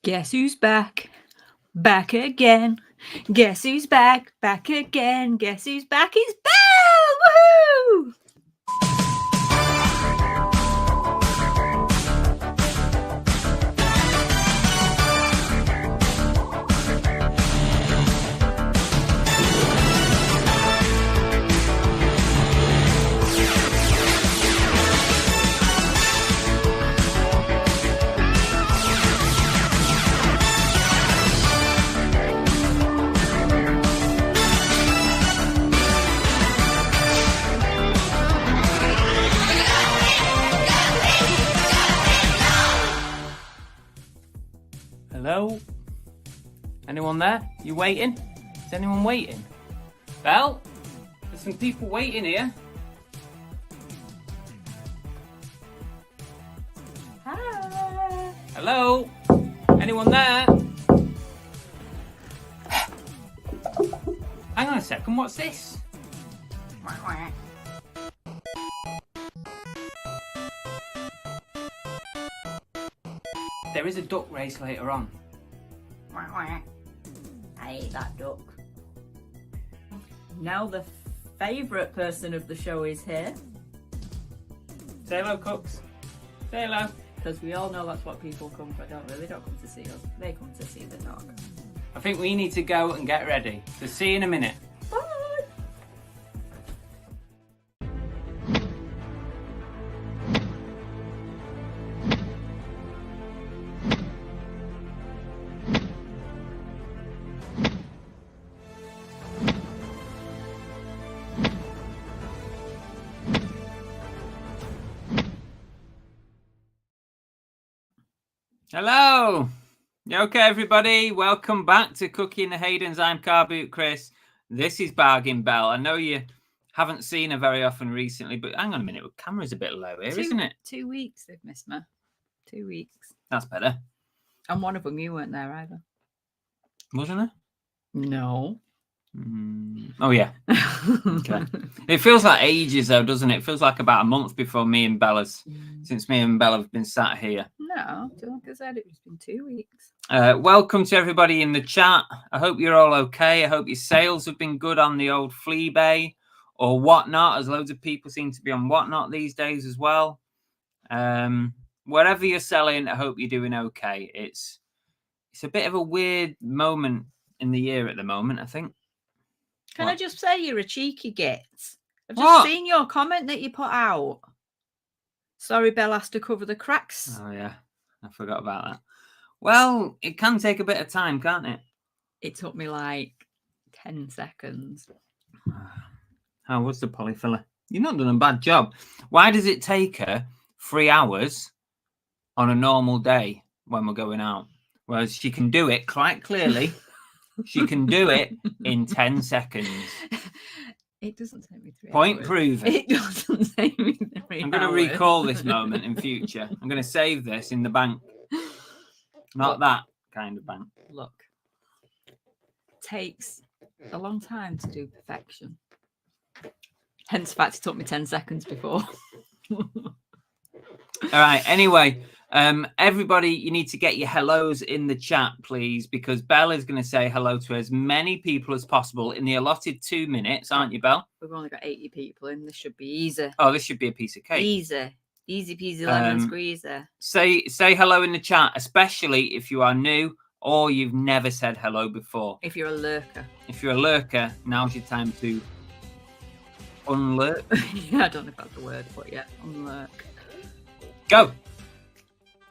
Guess who's back? Back again. Guess who's back? Back again. Guess who's back? It's Belle! Woohoo! Hello? Anyone there? You waiting? Is anyone waiting? Belle? There's some people waiting here. Hi. Hello? Anyone there? Hang on a second, what's this? There is a duck race later on. I hate that duck. Now the favourite person of the show is here. Say hello, cooks. Say hello. Because we all know that's what people come for, don't they? They don't come to see us. They come to see the dog. I think we need to go and get ready. So see you in a minute. Bye! Hello! You okay, everybody? Welcome back to Cookie and the Haydens. I'm Car Boot Chris. This is Bargain Belle. I know you haven't seen her very often recently, but hang on a minute. The camera's a bit low here, isn't it? 2 weeks they've missed me. 2 weeks. That's better. And one of them, you weren't there either. Wasn't it? No. Oh, yeah. Okay. It feels like ages, though, doesn't it? It feels like about a month before since me and Bella have been sat here. No, like I said, it's been 2 weeks. Welcome to everybody in the chat. I hope you're all okay. I hope your sales have been good on the old Fleabay or Whatnot, as loads of people seem to be on Whatnot these days as well. Wherever you're selling, I hope you're doing okay. It's a bit of a weird moment in the year at the moment, I think. Can I just say you're a cheeky git? I've just What? seen your comment that you put out. Sorry, Belle has to cover the cracks. Oh, yeah. I forgot about that. Well, it can take a bit of time, can't it? It took me like 10 seconds. How was the polyfiller? You've not done a bad job. Why does it take her 3 hours on a normal day when we're going out? Whereas she can do it quite clearly. She can do it in 10 seconds. It doesn't take me 3 hours. Point proven. It doesn't take me 3 hours. I'm going to recall this moment in future. I'm going to save this in the bank. Not that kind of bank. Look, takes a long time to do perfection. Hence the fact it took me 10 seconds before. All right. Anyway, everybody, you need to get your hellos in the chat, please, because Belle is going to say hello to as many people as possible in the allotted 2 minutes, aren't you, Belle? We've only got 80 people in. This should be easy. Oh, this should be a piece of cake. Easy. Easy peasy lemon squeezer. Say hello in the chat, especially if you are new or you've never said hello before. If you're a lurker. If you're a lurker, now's your time to unlurk. Yeah, I don't know if that's the word, but yeah, unlurk. Go.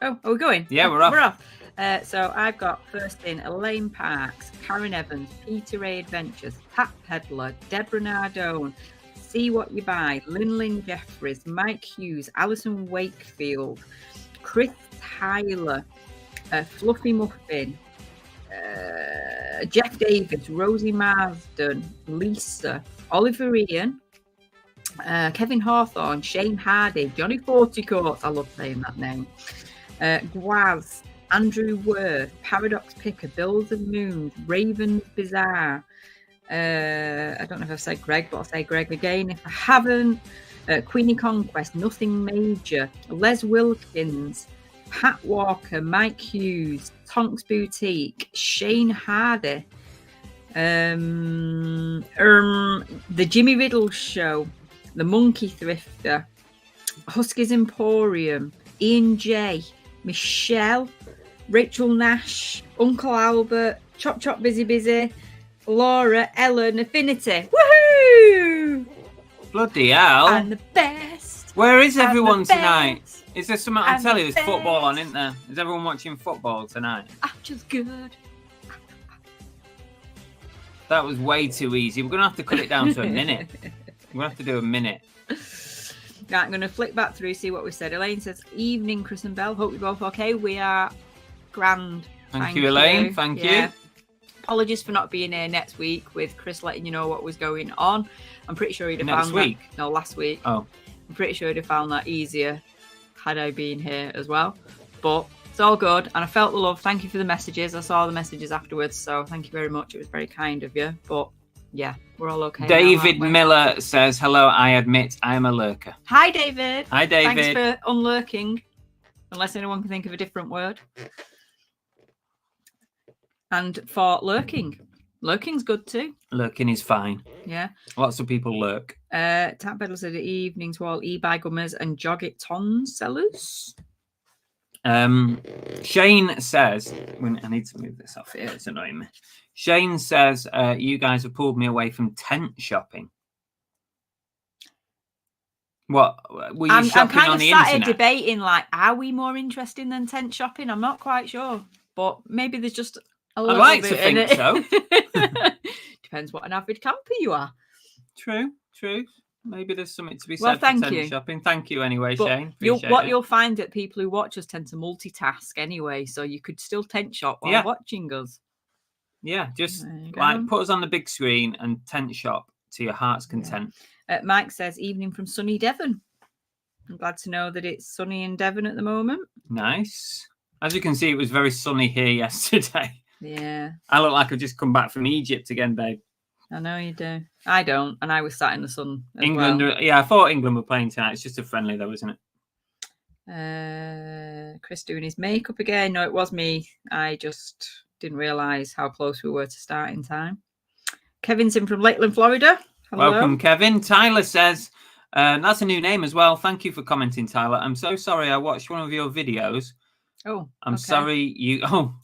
Oh, are we going? Yeah, we're off. We're off. So I've got first in Elaine Parks, Karen Evans, Peter Ray Adventures, Pat Pedler, Deborah Nardone, See What You Buy, Lynn Jeffries, Mike Hughes, Alison Wakefield, Chris Tyler, Fluffy Muffin, Jeff Davis, Rosie Marsden, Lisa, Oliver Ian, Kevin Hawthorne, Shane Hardy, Johnny Forticoats, I love saying that name, Gwaz, Andrew Worth, Paradox Picker, Bills and Moons, Ravens Bizarre, I don't know if I've said Greg, but I'll say Greg again if I haven't, Queenie Conquest, Nothing Major, Les Wilkins, Pat Walker, Mike Hughes, Tonks Boutique, Shane Hardy, the Jimmy Riddle Show, The Monkey Thrifter, Huskies Emporium, Ian J, Michelle, Rachel Nash, Uncle Albert, Chop Chop Busy Busy, Laura, Ellen, Affinity. Woohoo! Bloody hell. And the best. Where is everyone And the tonight? best. Is there something I And tell the you? There's football on, best. isn't there? Is everyone watching football tonight? Just good. That was way too easy. We're going to have to cut it down to a minute. We're going to have to do a minute. Right, I'm going to flick back through, see what we said. Elaine says, evening, Chris and Belle. Hope you're both okay. We are grand. Thank you, Elaine. Thank you. Apologies for not being here next week with Chris letting you know what was going on. I'm pretty sure he'd have Next found week? that. No, last week. Oh. I'm pretty sure he'd have found that easier had I been here as well. But it's all good. And I felt the love. Thank you for the messages. I saw the messages afterwards. So thank you very much. It was very kind of you. But yeah, we're all okay. David now, Miller says, hello, I admit I am a lurker. Hi, David. Hi, David. Thanks for unlurking. Unless anyone can think of a different word. And for lurking. Lurking's good too. Lurking is fine. Yeah. Lots of people lurk. Tap Pedal said evening to all eBay gummers and Jog It Ton sellers. Shane says, I need to move this off here, it's annoying me. Shane says, you guys have pulled me away from tent shopping. What? Were you shopping I'm kind on of the sat internet? here debating, like, are we more interesting than tent shopping? I'm not quite sure. But maybe there's just a little like bit to think in it. so. Depends what an avid camper you are. True. Maybe there's something to be said Well, for thank tent you. shopping. Thank you anyway, But Shane. you'll find that people who watch us tend to multitask anyway, so you could still tent shop while watching us. Yeah, just There you like go. put us on the big screen and tent shop to your heart's content. Mike says, evening from sunny Devon. I'm glad to know that it's sunny in Devon at the moment. Nice. As you can see, it was very sunny here yesterday. Yeah. I look like I've just come back from Egypt again, babe. I know you do. I don't. And I was sat in the sun as England, well. yeah, I thought England were playing tonight. It's just a friendly though, isn't it? Chris doing his makeup again. No, it was me. I just didn't realise how close we were to starting time. Kevin's in from Lakeland, Florida. Hello. Welcome, Kevin. Tyler says, that's a new name as well. Thank you for commenting, Tyler. I'm so sorry I watched one of your videos. Oh, I'm sorry you... Oh,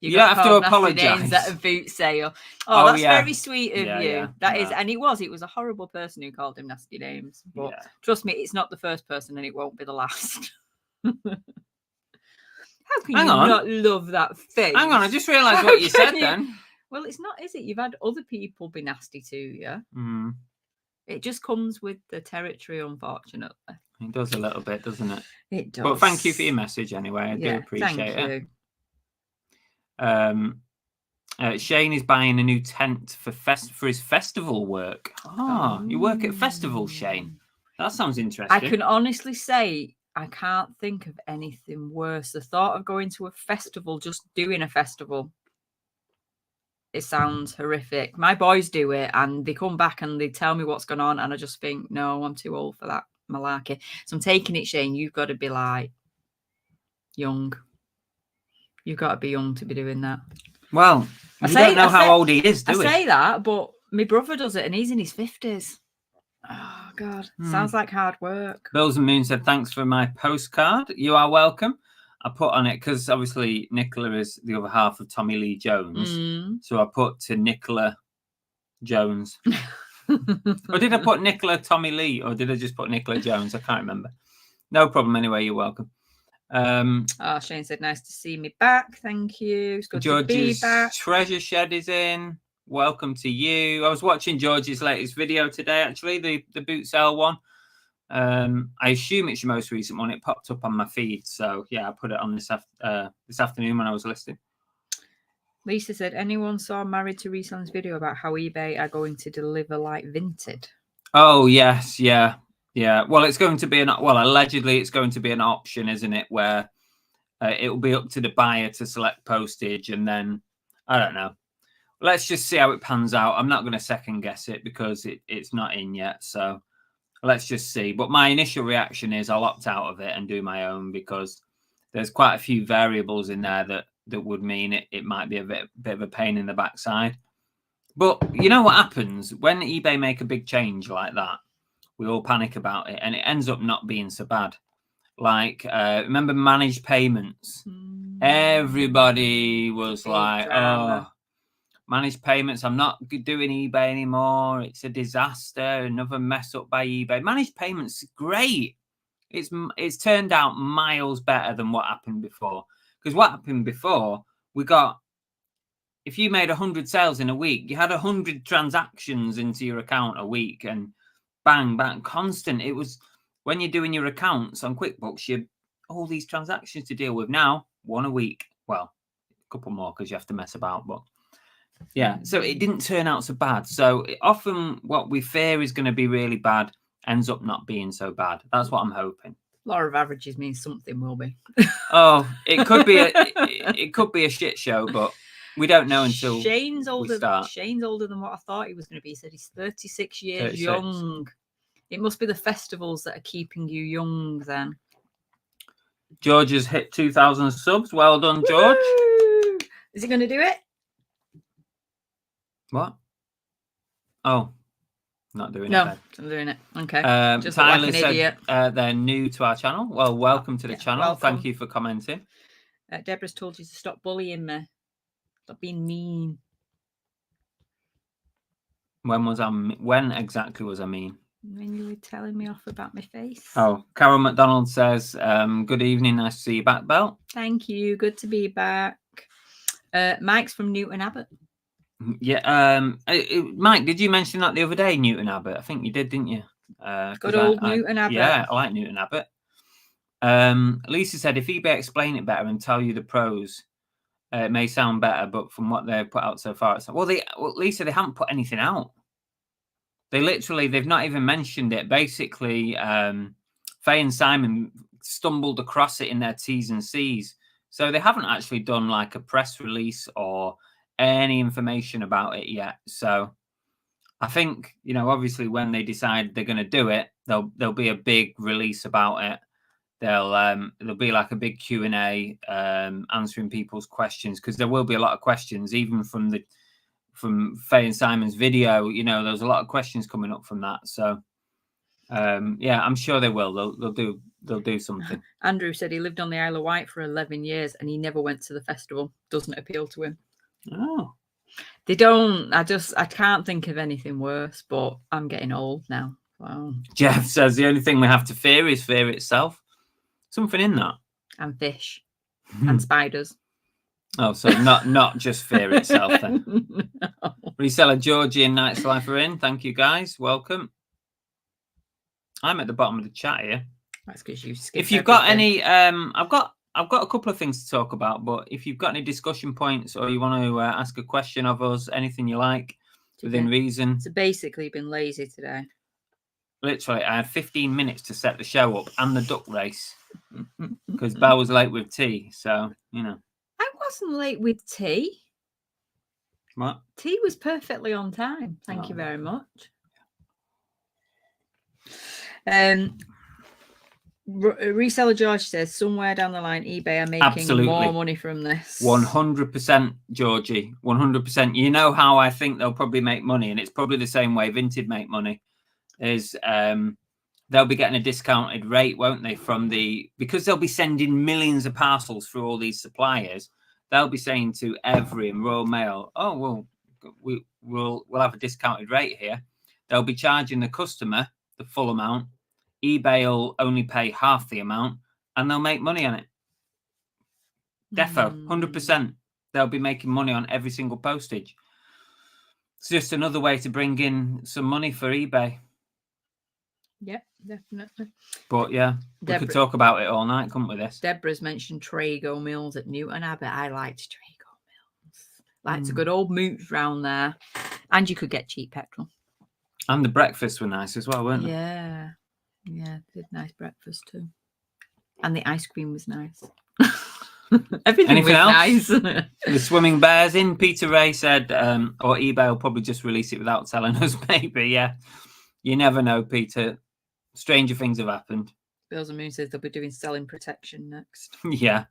you don't have to called nasty apologise. names at a boot sale. Oh, that's yeah. very sweet of you. Yeah, That is, and it was a horrible person who called him nasty names. But trust me, it's not the first person and it won't be the last. How can you not love that face? Hang on, I just realised what you said then. Well, it's not, is it? You've had other people be nasty to you. Mm. It just comes with the territory, unfortunately. It does a little bit, doesn't it? It does. But thank you for your message anyway. I do appreciate it. Shane is buying a new tent for his festival work. You work at festivals, Shane. That sounds interesting. I can honestly say I can't think of anything worse. The thought of going to a festival, just doing a festival, it sounds horrific. My boys do it and they come back and they tell me what's going on and I just think, no, I'm too old for that malarkey. So I'm taking it, Shane, you've got to be like young. You've got to be young to be doing that. Well, you don't know how old he is, do we? I say that, but my brother does it and he's in his 50s. Oh, God. Sounds like hard work. Bills and Moon said, thanks for my postcard. You are welcome. I put on it because obviously Nicola is the other half of Tommy Lee Jones. So I put to Nicola Jones. Or did I put Nicola Tommy Lee or did I just put Nicola Jones? I can't remember. No problem anyway. You're welcome. Shane said, nice to see me back. Thank you. It's good to be back. Treasure Shed is in. Welcome to you. I was watching George's latest video today, actually, the boot sale one. I assume it's your most recent one. It popped up on my feed. So, yeah, I put it on this afternoon when I was listening. Lisa said, anyone saw Married to Reselling's video about how eBay are going to deliver like Vinted? Oh, yes. Yeah. Yeah. Well, it's going to be allegedly it's going to be an option, isn't it? Where it will be up to the buyer to select postage and then, I don't know. Let's just see how it pans out. I'm not going to second guess it because it's not in yet. So let's just see. But my initial reaction is I'll opt out of it and do my own because there's quite a few variables in there that would mean it might be a bit of a pain in the backside. But you know what happens when eBay make a big change like that? We all panic about it, and it ends up not being so bad. Like, remember managed payments? Everybody was Big like, drama. "Oh, managed payments, I'm not doing eBay anymore. It's a disaster. Another mess up by eBay." Managed payments is great. It's turned out miles better than what happened before. Because what happened before, if you made 100 sales in a week, you had 100 transactions into your account a week, and bang, bang, constant. It was when you're doing your accounts on QuickBooks, you all these transactions to deal with. Now, one a week. Well, a couple more because you have to mess about, but yeah. So it didn't turn out so bad. So often what we fear is going to be really bad ends up not being so bad. That's what I'm hoping. Law of averages means something will be. Oh, it could be it could be a shit show, but we don't know until Shane's older. we start. Shane's older than what I thought he was going to be. He said he's 36 years 36. young. It must be the festivals that are keeping you young then. George has hit 2,000 subs. Well done, George. Woo! Is he going to do it? What? Oh, not doing No, it. I'm doing it. Okay. Just Tyler like an said idiot. They're new to our channel. Well, welcome to the channel. Welcome. Thank you for commenting. Deborah's told you to stop bullying me. Stop being mean. When exactly was I mean? When you were telling me off about my face. Oh, Carol McDonald says, good evening. Nice to see you back, Belle. Thank you. Good to be back. Mike's from Newton Abbott. Yeah. Mike, did you mention that the other day, Newton Abbott? I think you did, didn't you? Good old Newton Abbott. Yeah, I like Newton Abbott. Lisa said, if eBay explain it better and tell you the pros, it may sound better, but from what they've put out so far, it's Lisa, they haven't put anything out. They've not even mentioned it. Basically, Faye and Simon stumbled across it in their T's and C's. So they haven't actually done like a press release or any information about it yet. So I think, obviously when they decide they're going to do it, there'll be a big release about it. There'll be like a big Q&A answering people's questions, because there will be a lot of questions, even from Faye and Simon's video. There's a lot of questions coming up from that. So yeah, I'm sure they will. They'll do something. Andrew said he lived on the Isle of Wight for 11 years and he never went to the festival. Doesn't appeal to him. Oh, they don't. I can't think of anything worse, but I'm getting old now. Wow. Jeff says the only thing we have to fear is fear itself. Something in that. And fish. And spiders. Oh, so not just fear itself then. No. Reseller Georgie and Night's Life are in. Thank you guys. Welcome. I'm at the bottom of the chat here. That's because you skipped If you've got any, I've got a couple of things to talk about, but if you've got any discussion points or you want to ask a question of us, anything you like, within reason. So basically been lazy today. Literally, I had 15 minutes to set the show up and the duck race because Belle was late with tea. So, I wasn't late with tea. What? Tea was perfectly on time. Thank you very much. Reseller George says somewhere down the line eBay are making more money from this. 100%, Georgie. 100%. You know how I think they'll probably make money, and it's probably the same way Vinted make money. Is they'll be getting a discounted rate, won't they? Because they'll be sending millions of parcels through all these suppliers. They'll be saying to every and Royal Mail, "Oh well, we'll have a discounted rate here." They'll be charging the customer the full amount. eBay will only pay half the amount, and they'll make money on it. Defo, 100%. They'll be making money on every single postage. It's just another way to bring in some money for eBay. Yep, definitely. But yeah, we could talk about it all night, couldn't we? Deborah's mentioned Trago Mills at Newton Abbott. I liked Trago Mills. Liked a good old mooch round there. And you could get cheap petrol. And the breakfasts were nice as well, weren't they? Yeah. Yeah, did nice breakfast too. And the ice cream was nice. Anything was else? Nice. The swimming bears in. Peter Ray said, or eBay will probably just release it without telling us, maybe. Yeah. You never know, Peter. Stranger things have happened. Bills and Moon says they'll be doing selling protection next. Yeah.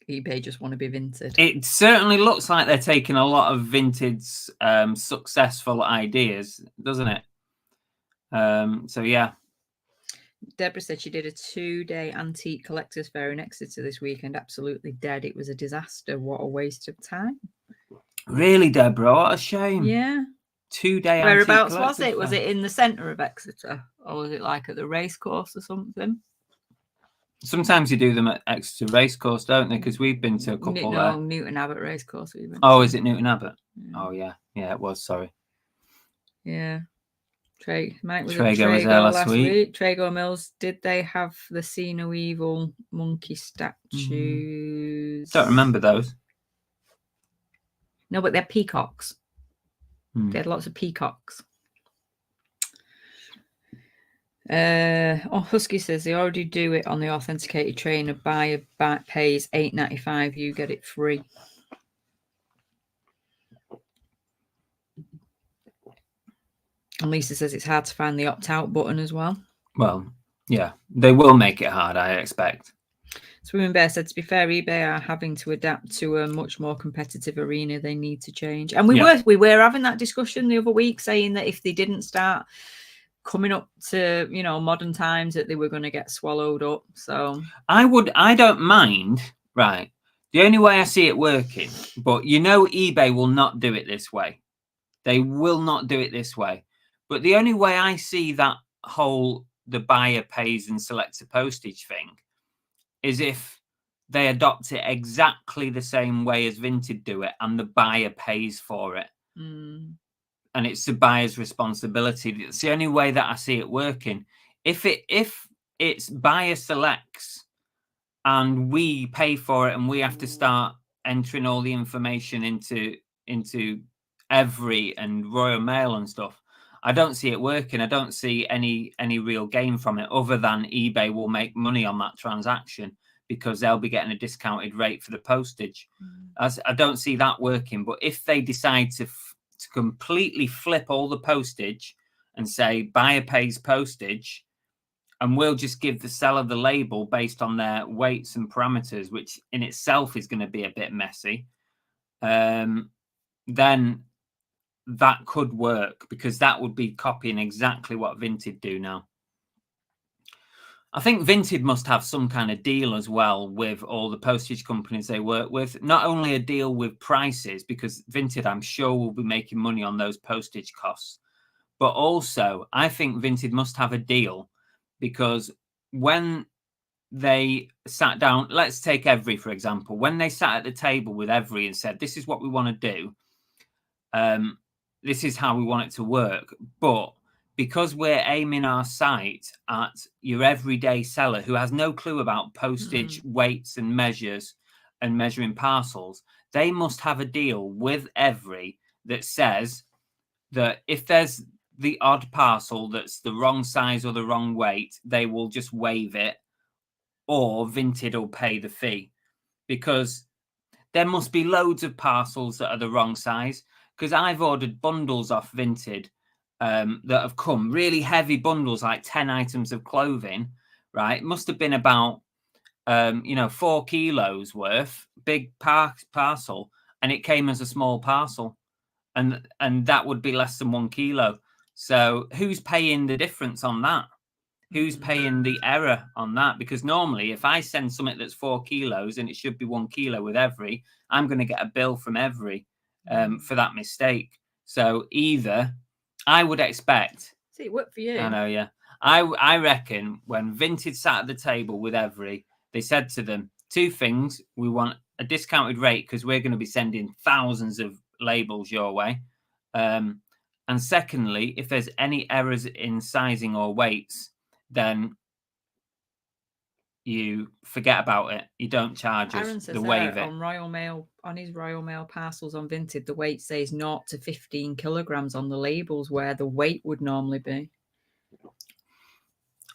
eBay just want to be Vinted. It certainly looks like they're taking a lot of Vinted's successful ideas, doesn't it? So yeah. Deborah said she did a 2-day antique collectors fair in Exeter this weekend. Absolutely dead. It was a disaster. What a waste of time. Really, Deborah? What a shame. Yeah. 2-day Whereabouts antique was it? Was it in the centre of Exeter? Or was it like at the racecourse or something? Sometimes you do them at Exeter Racecourse, don't they? Because we've been to a couple there. Newton Abbot Racecourse. We went Oh, to. is it Newton Abbot? Yeah. Oh, yeah. Yeah, it was. Sorry. Yeah. Mike was Traego at was there last week. Traego Mills. Did they have the See No Evil monkey statues? Don't remember those. No, but they're peacocks. They had lots of peacocks. Husky says they already do it on the authenticated trainer. Buyer pays $8.95. You get it free. And Lisa says it's hard to find the opt-out button as well. Well, yeah, they will make it hard, I expect. Swimming Bear said, to be fair, eBay are having to adapt to a much more competitive arena. They need to change. And we were having that discussion the other week, saying that if they didn't start coming up to, modern times, that they were going to get swallowed up. So I don't mind, right? The only way I see it working, but eBay will not do it this way. They will not do it this way. But the only way I see that the buyer pays and selects a postage thing is if they adopt it exactly the same way as Vinted do it and the buyer pays for it. And it's the buyer's responsibility. It's the only way that I see it working. If it's buyer selects and we pay for it and we have to start entering all the information into Every and Royal Mail and stuff, I don't see it working. I don't see any real gain from it other than eBay will make money on that transaction because they'll be getting a discounted rate for the postage. I don't see that working. But if they decide to completely flip all the postage and say buyer pays postage and we'll just give the seller the label based on their weights and parameters, which in itself is going to be a bit messy, then that could work because that would be copying exactly what Vinted do now. I think Vinted must have some kind of deal as well with all the postage companies they work with. Not only a deal with prices, because Vinted, I'm sure, will be making money on those postage costs, but also I think Vinted must have a deal because when they sat down, let's take Every, for example, when they sat at the table with Every and said, this is what we want to do, this is how we want it to work, but because we're aiming our site at your everyday seller who has no clue about postage, weights and measures and measuring parcels, they must have a deal with Every that says that if there's the odd parcel that's the wrong size or the wrong weight, they will just waive it or Vinted will pay the fee, because there must be loads of parcels that are the wrong size. Because I've ordered bundles off Vinted that have come, really heavy bundles, like 10 items of clothing, right? It must have been about, 4 kilos worth, big parcel, and it came as a small parcel. And that would be less than 1 kilo. So who's paying the difference on that? Who's paying the error on that? Because normally if I send something that's 4 kilos and it should be 1 kilo with Every, I'm going to get a bill from Every for that mistake. So either I would expect... See, it worked for you. I know, yeah. I reckon when Vinted sat at the table with Every, they said to them, 2 things. We want a discounted rate because we're going to be sending thousands of labels your way. And secondly, if there's any errors in sizing or weights, then you forget about it. You don't charge us the waive it. On Royal Mail, on his Royal Mail parcels on Vinted, the weight says 0 to 15 kilograms on the labels where the weight would normally be.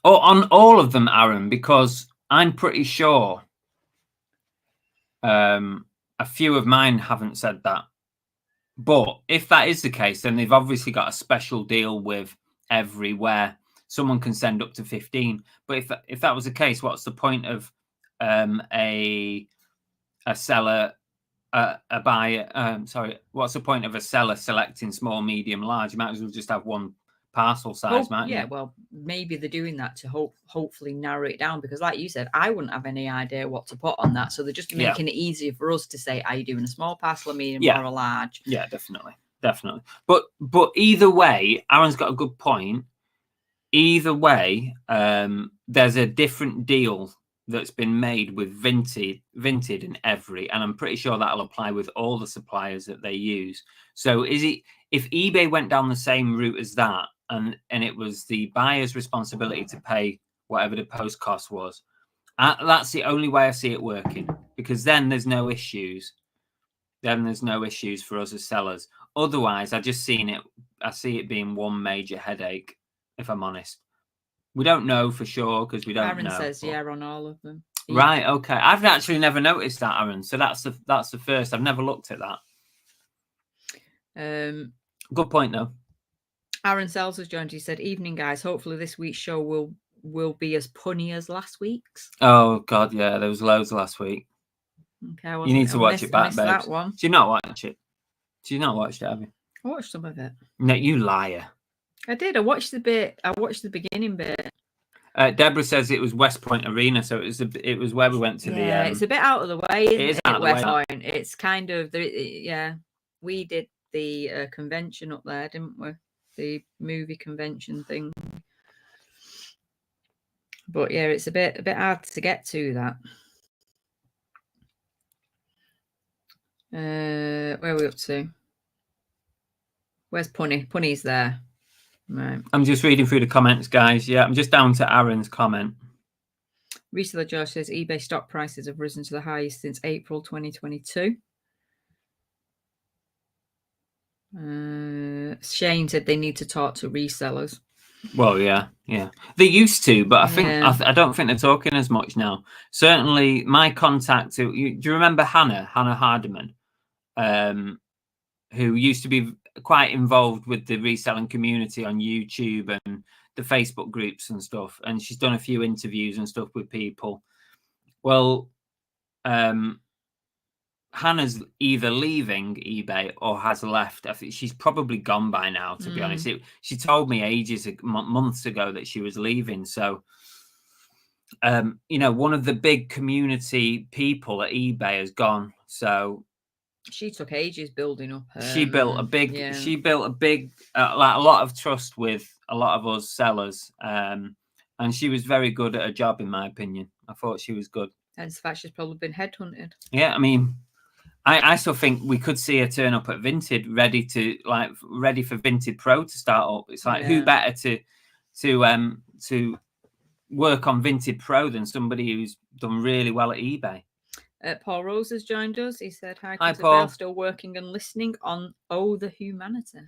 Oh, on all of them, Aaron, because I'm pretty sure a few of mine haven't said that. But if that is the case, then they've obviously got a special deal with Every where someone can send up to 15. But if that was the case, what's the point of a seller, a buyer? Sorry, what's the point of a seller selecting small, medium, large? You might as well just have one parcel size, mightn't you? Well, maybe they're doing that to hopefully narrow it down, because like you said, I wouldn't have any idea what to put on that. So they're just making it easier for us to say, are you doing a small parcel, a medium, or a large? Yeah, definitely. But either way, Aaron's got a good point. Either way, there's a different deal that's been made with Vinted and Every, and I'm pretty sure that'll apply with all the suppliers that they use. So if eBay went down the same route as that, and it was the buyer's responsibility to pay whatever the post cost was, that's the only way I see it working, because then there's no issues. Then there's no issues for us as sellers. Otherwise, I see it being one major headache, if I'm honest. We don't know for sure, because we don't know. Aaron says on all of them. Right, okay. I've actually never noticed that, Aaron. So that's the first. I've never looked at that. Good point, though. Aaron Sells has joined. He said, "Evening, guys. Hopefully this week's show will be as punny as last week's." Oh God, yeah, there was loads last week. Okay, you need to watch it back, babes. That one. Do you not watch it? Do you not watch it, have you? I watched some of it. No, you liar. I did. I watched the beginning bit. Deborah says it was West Point Arena, so it was where we went to the. Yeah, it's a bit out of the way. It is out of the West way. Point. It's kind of we did the convention up there, didn't we? The movie convention thing. But yeah, it's a bit hard to get to that. Where are we up to? Where's Punny? Punny's there. Right. I'm just reading through the comments, guys. Yeah, I'm just down to Aaron's comment. Reseller Josh says eBay stock prices have risen to the highest since April 2022. Shane said they need to talk to resellers. Well, yeah. They used to, but I think I don't think they're talking as much now. Certainly, my contact. Do you remember Hannah Hardiman, who used to be quite involved with the reselling community on YouTube and the Facebook groups and stuff, and she's done a few interviews and stuff with people. Well, Hannah's either leaving eBay or has left. I think she's probably gone by now, to be honest. She told me months ago that she was leaving. So, one of the big community people at eBay has gone. So she took ages building up. She built a big, like a lot of trust with a lot of us sellers. And she was very good at her job, in my opinion. I thought she was good. And the fact she's probably been headhunted. Yeah, I mean, I still think we could see her turn up at Vinted, ready for Vinted Pro to start up. It's like, who better to work on Vinted Pro than somebody who's done really well at eBay? Paul Rose has joined us. He said, "Hi, Paul. Still working and listening on Oh the Humanity."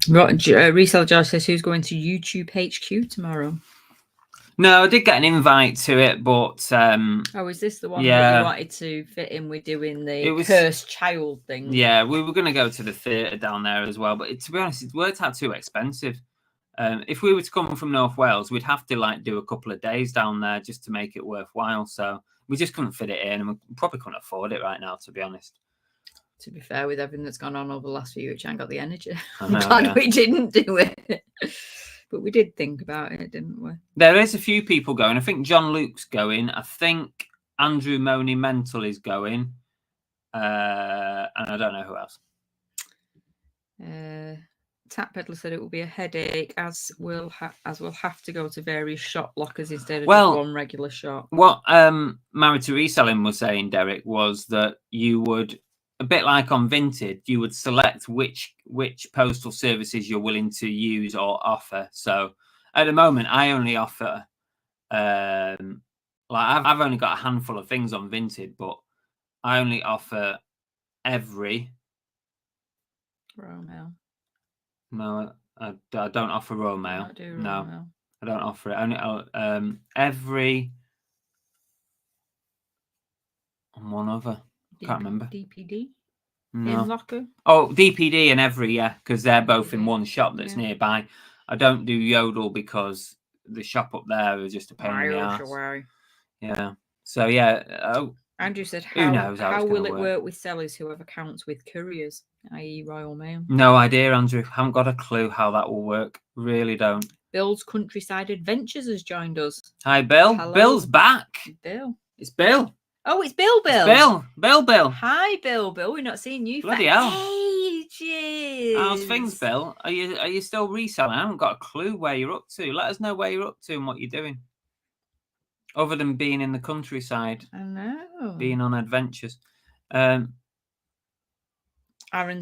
Reseller Josh says, "Who's going to YouTube HQ tomorrow?" No, I did get an invite to it, but is this the one that you wanted to fit in with doing the cursed child thing? Yeah, we were going to go to the theatre down there as well, but to be honest, it worked out too expensive. If we were to come from North Wales, we'd have to do a couple of days down there just to make it worthwhile. So we just couldn't fit it in, and we probably couldn't afford it right now, to be honest. To be fair, with everything that's gone on over the last few weeks, I ain't got the energy. I'm glad we didn't do it. But we did think about it, didn't we? There is a few people going. I think John Luke's going. I think Andrew Money Mental is going. And I don't know who else. Tap Peddler said it will be a headache, as we'll have to go to various shop lockers instead of just one regular shop. What Married to Reselling was saying, Derek, was that you would, a bit like on Vinted, you would select which postal services you're willing to use or offer. So at the moment, I only offer, I've only got a handful of things on Vinted, but I only offer Every. Romail. No, I don't offer Romail. No, I don't offer it. Only Every and one other. Can't remember. DPD No. in Locker. Oh, DPD and Every, yeah, because they're both in DPD, one shop that's yeah. nearby. I don't do Yodel because the shop up there is just a pain in the Miles ass. away. Yeah. So yeah. Andrew said, Who knows how will it work? work with sellers who have accounts with couriers, i.e. Royal Mail? No idea, Andrew. Haven't got a clue how that will work. Really don't. Bill's Countryside Adventures has joined us. Hi, Bill. Hello. Bill's back. Bill. It's Bill. Oh, it's Bill. It's Bill. Hi, Bill. We're not seeing you Bloody for hell. ages. How's things, Bill? Are you still reselling? I haven't got a clue where you're up to. Let us know where you're up to and what you're doing. Other than being in the countryside. I know. Being on adventures. Aaron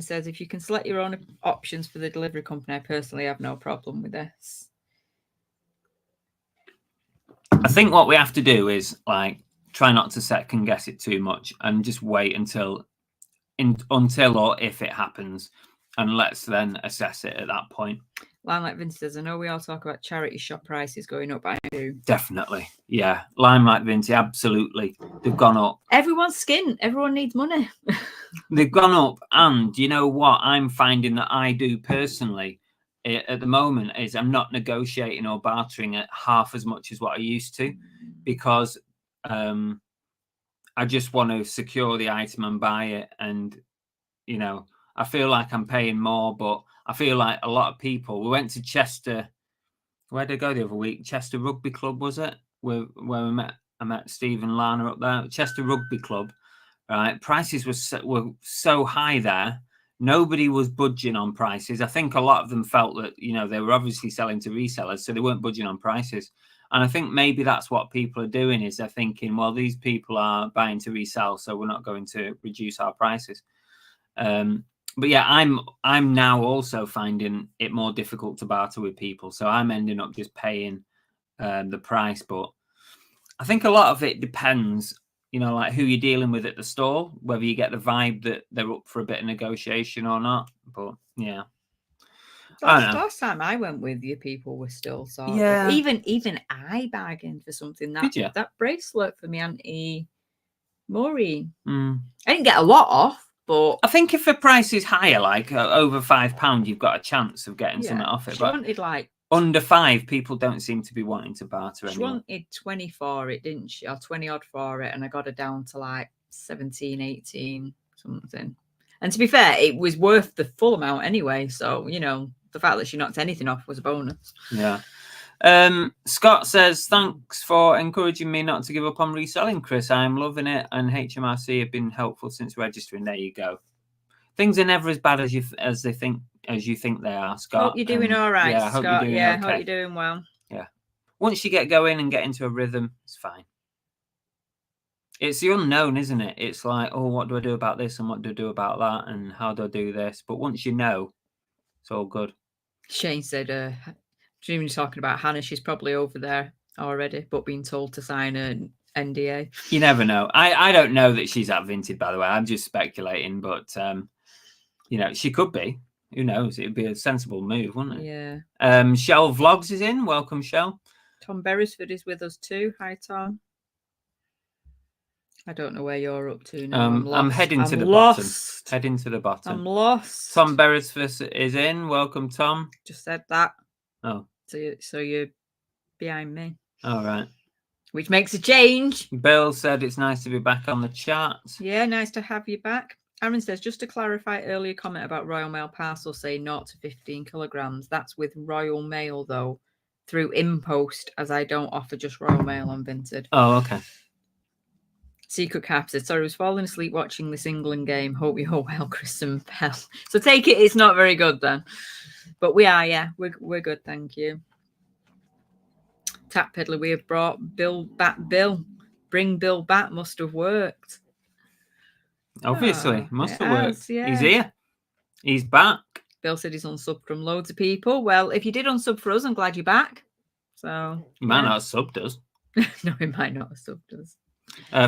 says, if you can select your own options for the delivery company, I personally have no problem with this. I think what we have to do is try not to second guess it too much and just wait until or if it happens, and let's then assess it at that point. Limelight Vince says, I know we all talk about charity shop prices going up. I do. Definitely. Yeah. Limelight Vince, absolutely. They've gone up. Everyone's skint. Everyone needs money. They've gone up. And you know what I'm finding that I do personally at the moment is I'm not negotiating or bartering at half as much as what I used to, because I just want to secure the item and buy it. And, you know, I feel like I'm paying more, but I feel like a lot of people, we went to Chester, where did I go the other week? Chester Rugby Club, was it? Where I met Steve and Lana up there. Chester Rugby Club, right? Prices were so high there. Nobody was budging on prices. I think a lot of them felt that, you know, they were obviously selling to resellers, so they weren't budging on prices. And I think maybe that's what people are doing, is they're thinking, well, these people are buying to resell, so we're not going to reduce our prices. But yeah, I'm now also finding it more difficult to barter with people, so I'm ending up just paying the price. But I think a lot of it depends, you know, like who you're dealing with at the store, whether you get the vibe that they're up for a bit of negotiation or not. But yeah, Last time I went with you, people were still sort of, even I bargained for something. That bracelet for me Auntie Maureen. I didn't get a lot off. But I think if the price is higher, like over £5, you've got a chance of getting something off it. She wanted under £5, people don't seem to be wanting to barter anymore. She wanted 20 for it, didn't she? Or 20 odd for it, and I got her down to 17, 18, something. And to be fair, it was worth the full amount anyway. So, you know, the fact that she knocked anything off was a bonus. Yeah. Scott says, thanks for encouraging me not to give up on reselling, Chris. I'm loving it, and HMRC have been helpful since registering. There you go. Things are never as bad as you think they are, Scott. Hope you're doing all right, yeah, Scott. Hope you're doing okay. Hope you're doing well. Yeah. Once you get going and get into a rhythm, it's fine. It's the unknown, isn't it? It's like, oh, what do I do about this and what do I do about that and how do I do this? But once you know, it's all good. Shane said, Jimmy talking about Hannah, she's probably over there already, but being told to sign an NDA. You never know. I don't know that she's at Vinted, by the way. I'm just speculating, but you know, she could be. Who knows? It'd be a sensible move, wouldn't it? Yeah. Shell Vlogs is in. Welcome, Shell. Tom Beresford is with us too. Hi, Tom. I don't know where you're up to now. I'm heading to the bottom. Heading to the bottom. I'm lost. Tom Beresford is in. Welcome, Tom. Just said that. Oh. So you're behind me. All right. Which makes a change. Bill said it's nice to be back on the chat. Yeah, nice to have you back. Aaron says, just to clarify earlier comment about Royal Mail parcel saying 0 to 15 kilograms. That's with Royal Mail, though, through InPost, as I don't offer just Royal Mail on Vinted. Oh, okay. Secret Cap said, sorry, I was falling asleep watching this England game. Hope you're well, Chris and Bell. So take it, it's not very good then. But we are, yeah. We're good, thank you. Tap Peddler, we have brought Bill back. Bill, bring Bill back must have worked. Obviously, must have worked. Yeah. He's here. He's back. Bill said he's unsubbed from loads of people. Well, if you did unsub for us, I'm glad you're back. So you might not have subbed us. No, he might not have subbed us.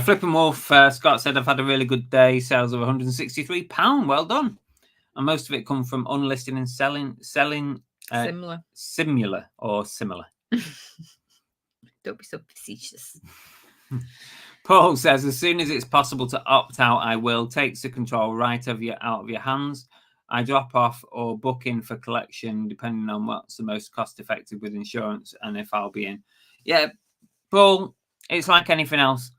Flippin' Wolf, Scott said, I've had a really good day. Sales of £163. Well done. And most of it come from unlisted and selling similar. Don't be so facetious. Paul says, as soon as it's possible to opt out, I will. Takes the control right out of your hands. I drop off or book in for collection, depending on what's the most cost effective with insurance and if I'll be in. Yeah, Paul, it's like anything else.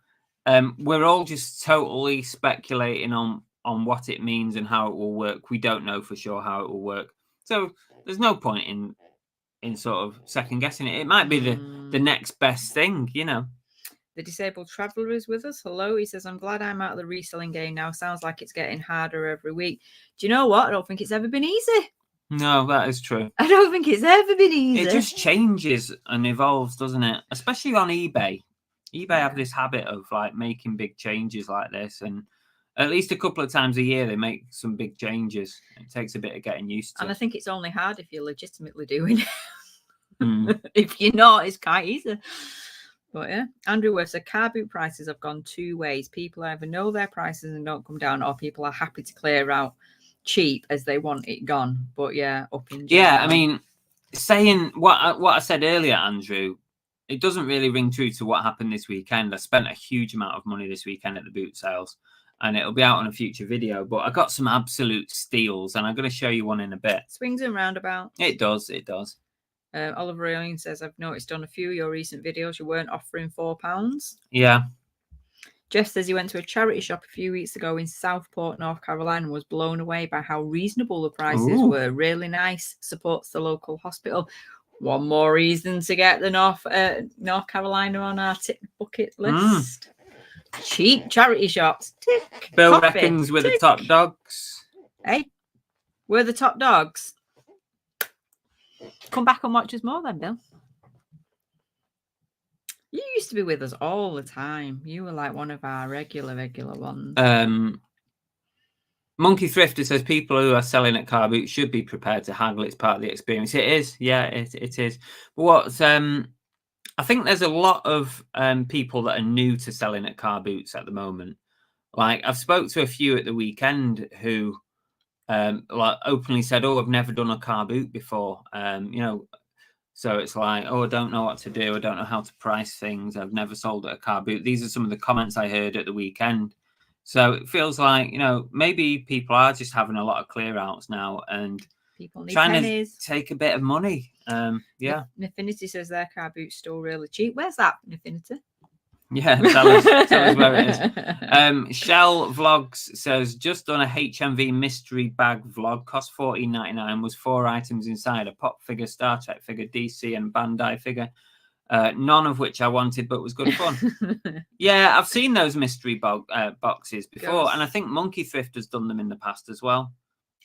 We're all just totally speculating on what it means and how it will work. We don't know for sure how it will work. So there's no point in sort of second guessing it. It might be the next best thing, you know. The disabled traveller is with us. Hello. He says, I'm glad I'm out of the reselling game now. Sounds like it's getting harder every week. Do you know what? I don't think it's ever been easy. No, that is true. I don't think it's ever been easy. It just changes and evolves, doesn't it? Especially on eBay. eBay have this habit of like making big changes like this, and at least a couple of times a year they make some big changes. It takes a bit of getting used to. And I think it's only hard if you're legitimately doing it. If you're not, it's quite easy. But yeah, Andrew Worth said car boot prices have gone two ways. People either know their prices and don't come down, or people are happy to clear out cheap as they want it gone. But yeah, up in general. Yeah, I mean, saying what I said earlier, Andrew, it doesn't really ring true to what happened this weekend. I spent a huge amount of money this weekend at the boot sales, and it'll be out on a future video. But I got some absolute steals, and I'm going to show you one in a bit. Swings and roundabouts. It does. It does. Oliver Alien says, I've noticed on a few of your recent videos you weren't offering £4. Yeah. Jeff says he went to a charity shop a few weeks ago in Southport, North Carolina, and was blown away by how reasonable the prices were. Really nice. Supports the local hospital. One more reason to get the North Carolina on our tick bucket list. Cheap charity shops. Tick. Bill Coffee. reckons we're Tick. the top dogs. Hey, we're the top dogs. Come back and watch us more then, Bill. You used to be with us all the time. You were like one of our regular ones. Monkey Thrifter says people who are selling at car boots should be prepared to haggle. It's part of the experience. It is. Yeah, it is. But what I think there's a lot of people that are new to selling at car boots at the moment. Like I've spoke to a few at the weekend who like openly said, oh, I've never done a car boot before. You know, so it's like, oh, I don't know what to do. I don't know how to price things. I've never sold at a car boot. These are some of the comments I heard at the weekend. So it feels like, you know, maybe people are just having a lot of clear outs now and people need trying pennies. to take a bit of money. Yeah. Naffinity says their car boot's still really cheap. Where's that, Naffinity? Yeah, tell us where it is. Shell Vlogs says, just done a HMV mystery bag vlog, cost $14.99, was 4 items inside, a pop figure, Star Trek figure, DC and Bandai figure, none of which I wanted, but was good fun. Yeah, I've seen those mystery boxes before, and I think Monkey Thrift has done them in the past as well.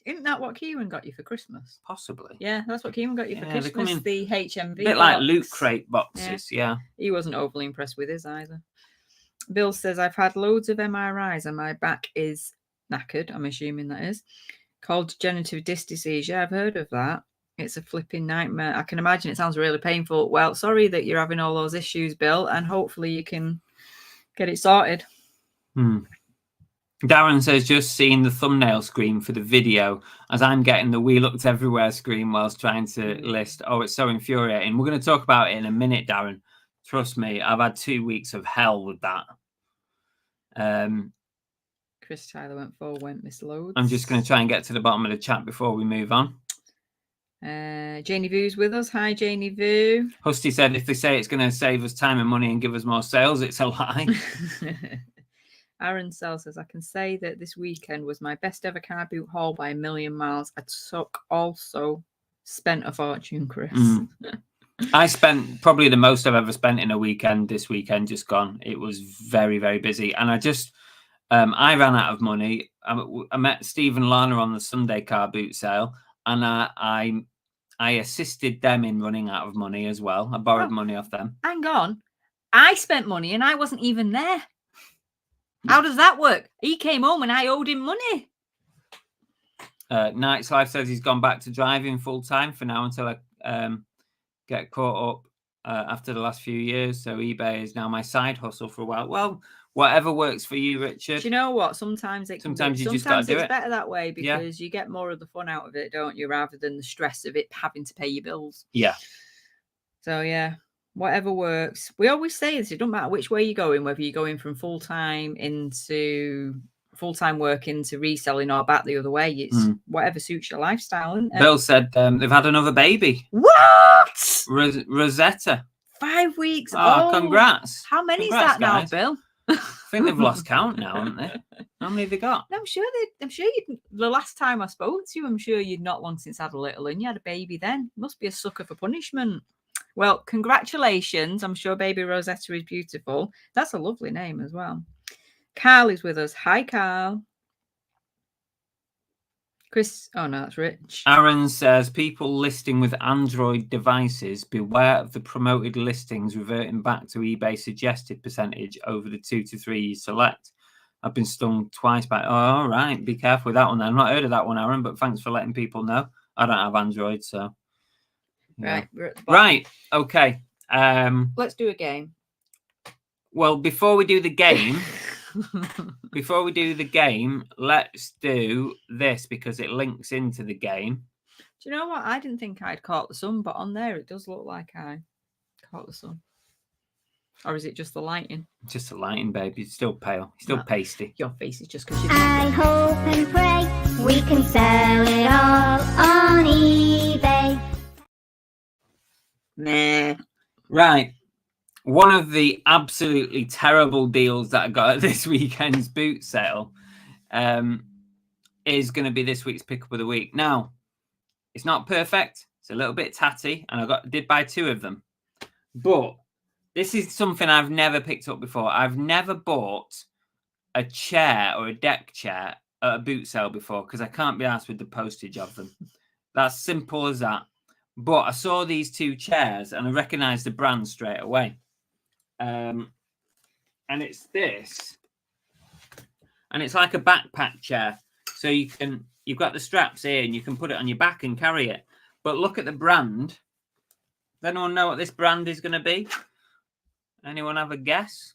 Isn't that what Kieran got you for Christmas? Possibly. Yeah, that's what Kieran got you for Christmas, the HMV. A bit like Loot Crate boxes, yeah. He wasn't overly impressed with his either. Bill says, I've had loads of MRIs and my back is knackered, I'm assuming that is, called degenerative disc disease. Yeah, I've heard of that. It's a flipping nightmare. I can imagine it sounds really painful. Well, sorry that you're having all those issues, Bill, and hopefully you can get it sorted. Darren says, just seeing the thumbnail screen for the video as I'm getting the We Looked Everywhere screen whilst trying to list. Oh, it's so infuriating. We're going to talk about it in a minute, Darren. Trust me, I've had 2 weeks of hell with that. Chris Tyler went misloads. I'm just going to try and get to the bottom of the chat before we move on. Janie Vu's with us. Hi, Janie Vu. Husty said, if they say it's going to save us time and money and give us more sales, it's a lie. Aaron Sell says, I can say that this weekend was my best ever car boot haul by a million miles. I also spent a fortune, Chris. I spent probably the most I've ever spent in a weekend this weekend just gone. It was very, very busy. And I just, I ran out of money. I met Steve and Lana on the Sunday car boot sale, and I assisted them in running out of money as well. I borrowed money off them. Hang on. I spent money and I wasn't even there. How does that work? He came home and I owed him money. Night's Life says he's gone back to driving full time for now until I get caught up after the last few years. So eBay is now my side hustle for a while. Well, whatever works for you, Richard. Do you know what? Sometimes just got to do it. Sometimes it's better that way because you get more of the fun out of it, don't you? Rather than the stress of it having to pay your bills. Yeah. So yeah. Whatever works. We always say this, it doesn't matter which way you're going, whether you're going from full-time into full-time work into reselling or back the other way. It's whatever suits your lifestyle, isn't it? Bill said they've had another baby. What? Rosetta. 5 weeks Oh, old. congrats. How many is Congrats, that now, guys. Bill? I think they've lost count now, haven't they? How many have they got? I'm sure the last time I spoke to you, I'm sure you'd not long since had a little and you had a baby then. Must be a sucker for punishment. Well, congratulations. I'm sure baby Rosetta is beautiful. That's a lovely name as well. Carl is with us. Hi, Carl. Chris, oh no, that's Rich. Aaron says, people listing with Android devices, beware of the promoted listings reverting back to eBay suggested percentage over the 2 to 3 you select. I've been stung twice by, oh, all right, be careful with that one. I've not heard of that one, Aaron, but thanks for letting people know. I don't have Android, so. Yeah. Right, okay. Let's do a game. Well, before we do the game, let's do this because it links into the game. Do you know what? I didn't think I'd caught the sun, but on there it does look like I caught the sun. Or is it just the lighting? Just the lighting, baby. It's still pale. It's still pasty. Your face is just because you. I hope and pray we can sell it all on eBay. Nah. Right. One of the absolutely terrible deals that I got at this weekend's boot sale is going to be this week's pickup of the week. Now, it's not perfect. It's a little bit tatty, and I did buy 2 of them. But this is something I've never picked up before. I've never bought a chair or a deck chair at a boot sale before because I can't be asked with the postage of them. That's simple as that. But I saw these 2 chairs, and I recognised the brand straight away. And it's this, and it's like a backpack chair, so you've got the straps here and you can put it on your back and carry it. But look at the brand. Does anyone know what this brand is going to be? Anyone have a guess?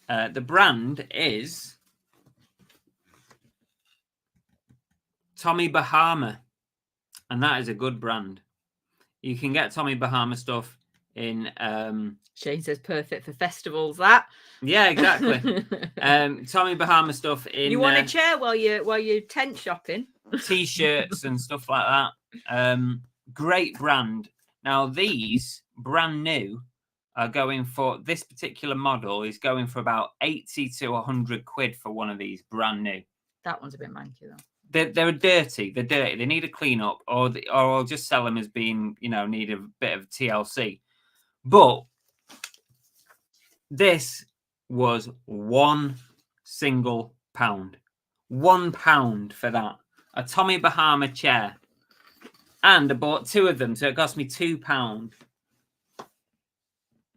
The brand is Tommy Bahama, and that is a good brand. You can get Tommy Bahama stuff in Shane says perfect for festivals. That yeah, exactly. Tommy Bahama stuff in. You want a chair while you're tent shopping? T-shirts and stuff like that. Great brand. Now these brand new are going for, this particular model is going for about 80 to 100 quid for one of these brand new. That one's a bit manky though. They're dirty. They're dirty. They need a clean up, or I'll just sell them as being, need a bit of TLC. But this was £1 single pound. £1 for that. A Tommy Bahama chair. And I bought 2 of them, so it cost me £2.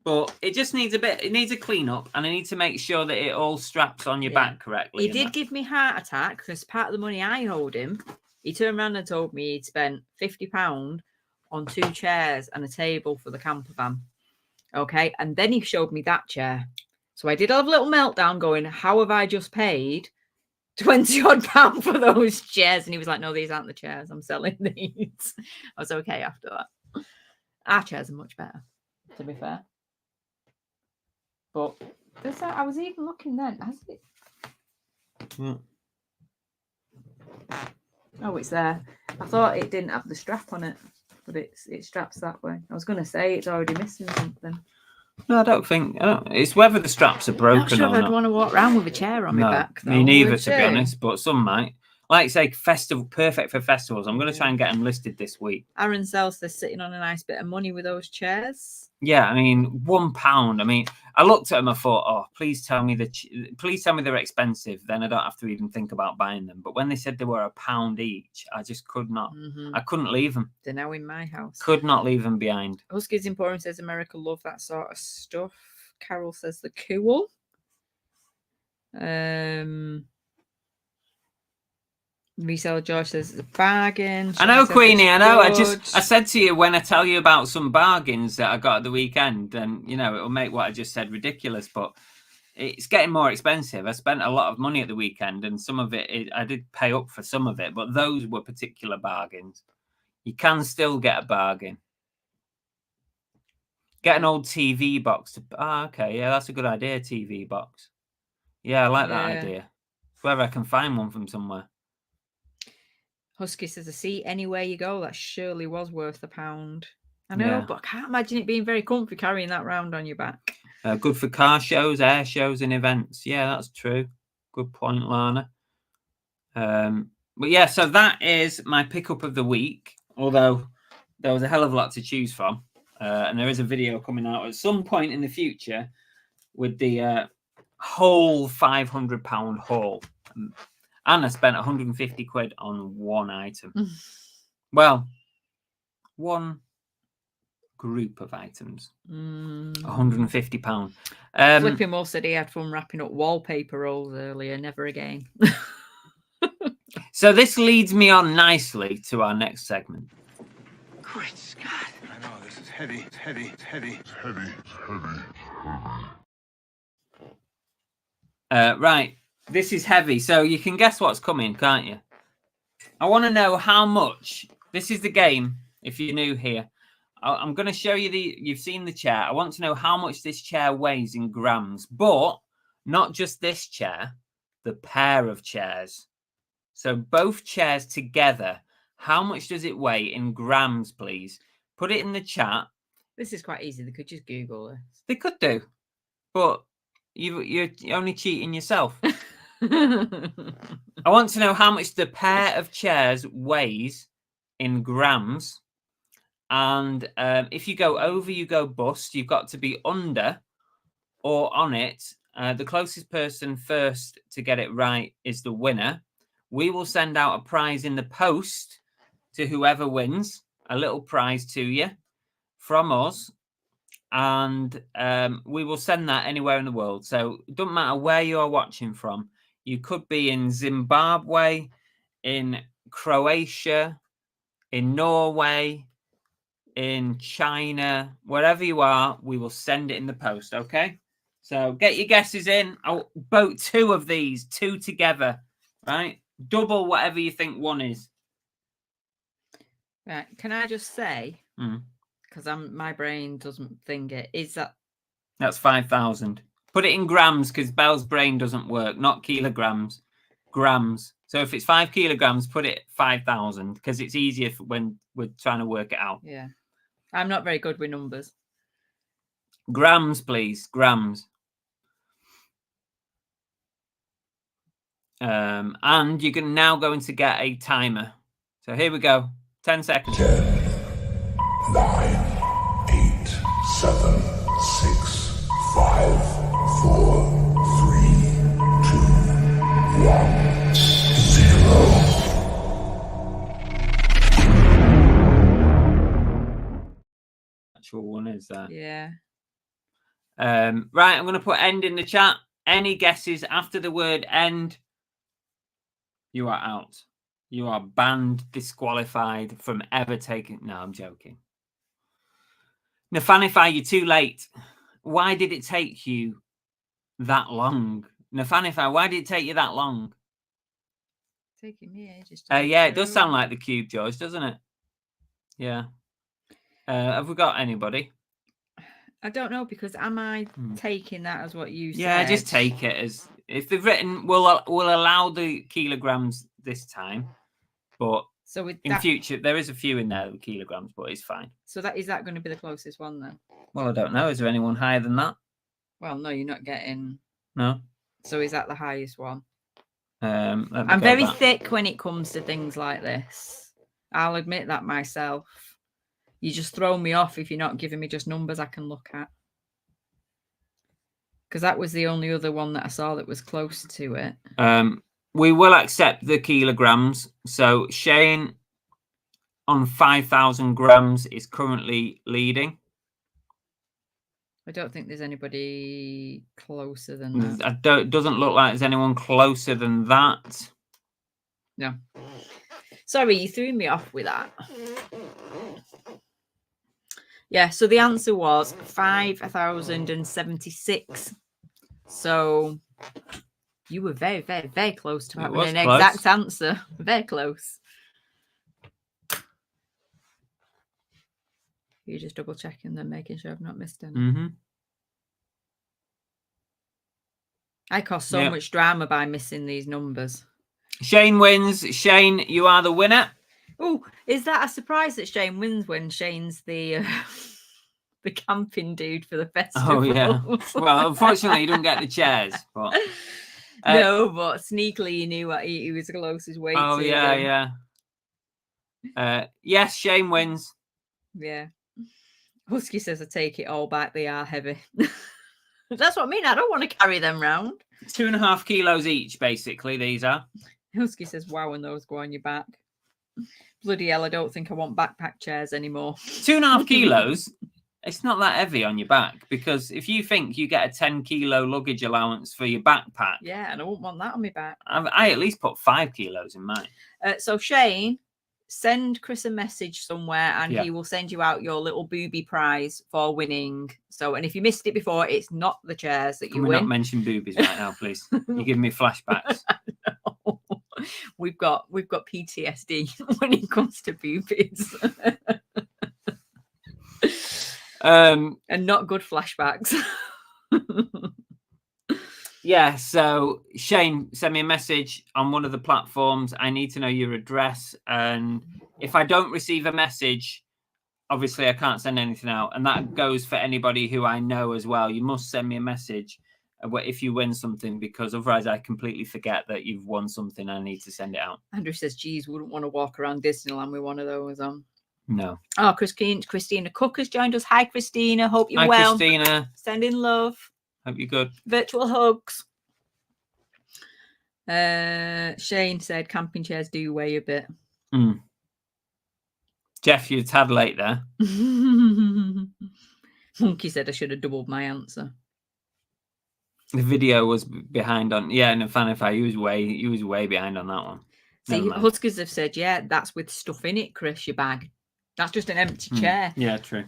But it just needs it needs a clean up, and I need to make sure that it all straps on your back correctly. He did give me heart attack because part of the money I owed him, he turned around and told me he'd spent £50 on 2 chairs and a table for the camper van. Okay, and then he showed me that chair. So I did have a little meltdown going, how have I just paid 20 odd pound for those chairs? And he was like, no, these aren't the chairs. I'm selling these. I was okay after that. Our chairs are much better, to be fair. But I was even looking then. Has it? Oh, it's there. I thought it didn't have the strap on it, but it straps that way. I was going to say it's already missing something. No, I don't think. It's whether the straps are broken not sure or not. I'd want to walk around with a chair on my back. Though, me neither, to be honest. But some might. Like say, perfect for festivals. I'm going to try and get them listed this week. Aaron sells this sitting on a nice bit of money with those chairs. Yeah, I mean, £1. I mean, I looked at them. I thought, oh, please tell me they're expensive. Then I don't have to even think about buying them. But when they said they were £1 each, I just could not. I couldn't leave them. They're now in my house. Could not leave them behind. Husky's Emporium says America love that sort of stuff. Carol says the cool. Reseller George says it's a bargain. I know, Queenie, I know. I said to you when I tell you about some bargains that I got at the weekend, and it'll make what I just said ridiculous, but it's getting more expensive. I spent a lot of money at the weekend, and some of it I did pay up for some of it, but those were particular bargains. You can still get a bargain. Get an old TV box. Okay, yeah, that's a good idea, TV box. Yeah, I like that idea. Whether I can find one from somewhere. Husky says, I see anywhere you go, that surely was worth £1. I know, but I can't imagine it being very comfy carrying that round on your back. Good for car shows, air shows, and events. Yeah, that's true. Good point, Lana. But yeah, so that is my pickup of the week. Although there was a hell of a lot to choose from, and there is a video coming out at some point in the future with the whole £500 haul. And I spent 150 quid on one item. Well, one group of items. £150. Flipping Mo said he had fun wrapping up wallpaper rolls earlier. Never again. So this leads me on nicely to our next segment. Great Scott. I know, this is heavy. It's heavy. It's heavy. It's heavy. It's heavy. Right. This is heavy. So you can guess what's coming, can't you? I want to know how much. This is the game, if you're new here. I'm going to show you you've seen the chair. I want to know how much this chair weighs in grams, but not just this chair, the pair of chairs. So both chairs together, how much does it weigh in grams, please? Put it in the chat. This is quite easy. They could just Google it. They could do, but you're only cheating yourself. I want to know how much the pair of chairs weighs in grams. And if you go over, you go bust. You've got to be under or on it. The closest person first to get it right is the winner. We will send out a prize in the post to whoever wins, a little prize to you from us. And we will send that anywhere in the world. So it doesn't matter where you are watching from. You could be in Zimbabwe, in Croatia, in Norway, in China, wherever you are, we will send it in the post, okay? So get your guesses in. I'll vote two of these, two together, right? Double whatever you think one is. Right, can I just say, because my brain doesn't think it, is that... That's 5,000. Put it in grams, because Belle's brain doesn't work, not kilograms, grams. So if it's 5 kilograms, put it 5,000, because it's easier when we're trying to work it out. Yeah. I'm not very good with numbers. Grams, please. Grams. And you're now going to get a timer. So here we go. 10 seconds. 10, 9, 8, 7, 6, 5, 4, 3, 2, 1, 0. Actual one is that. Yeah. Right, I'm going to put end in the chat. Any guesses after the word end? You are out. You are banned, disqualified from ever taking... No, I'm joking. Nafanify, you're too late. Why did it take you that long? Nafanify, why did it take you that long? Taking me ages. Yeah, it does sound like the cube, George, doesn't it? Yeah. Have we got anybody? I don't know, because am I taking that as what you said? Yeah, just take it as... If they've written, we'll allow the kilograms this time, but so with in future, there is a few in there with kilograms, but it's fine. So is that going to be the closest one then? Well, I don't know. Is there anyone higher than that? Well, no, you're not getting... No. So is that the highest one? I'm very thick when it comes to things like this. I'll admit that myself. You just throw me off if you're not giving me just numbers I can look at. Because that was the only other one that I saw that was close to it. We will accept the kilograms. So Shane on 5,000 grams is currently leading. I don't think there's anybody closer than that. It doesn't look like there's anyone closer than that. No. Sorry, you threw me off with that. Yeah, so the answer was 5,076. So you were very, very, very close to having an exact answer. Very close. You're just double checking them, making sure I've not missed any. Mm-hmm. I caused so much drama by missing these numbers. Shane wins. Shane, you are the winner. Oh, is that a surprise that Shane wins when Shane's the the camping dude for the festival? Oh, yeah. Well, unfortunately, you don't get the chairs. But no, but sneakily he knew what he was the closest way oh, to. yeah. Yes, Shane wins. Yeah. Husky says, I take it all back. They are heavy. That's what I mean. I don't want to carry them round. 2.5 kilos each, basically, these are. Husky says, wow, and those go on your back. Bloody hell, I don't think I want backpack chairs anymore. 2.5 kilos? It's not that heavy on your back, because if you think you get a 10-kilo luggage allowance for your backpack... Yeah, and I wouldn't want that on my back. I at least put 5 kilos in mine. So, Shane, send Chris a message somewhere and he will send you out your little booby prize for winning. So, and if you missed it before, it's not the chairs that you win. Not mention boobies right now, please. You're giving me flashbacks. We've got PTSD when it comes to boobies. And not good flashbacks. Yeah, so Shane, send me a message on one of the platforms. I need to know your address. And if I don't receive a message, obviously I can't send anything out. And that goes for anybody who I know as well. You must send me a message if you win something, because otherwise I completely forget that you've won something. I need to send it out. Andrew says, geez, wouldn't want to walk around Disneyland with one of those on. No. Oh, Christina Cook has joined us. Hi, Christina. Hope you're Hi, well. Christina. Sending love. Hope you're good. Virtual hugs. Shane said camping chairs do weigh a bit. Jeff, you're a tad late there. Monkey said I should have doubled my answer. The video was behind on. Yeah, and Fanify, he was way behind on that one. See, Huskers have said, yeah, that's with stuff in it, Chris, your bag. That's just an empty chair. Yeah, true.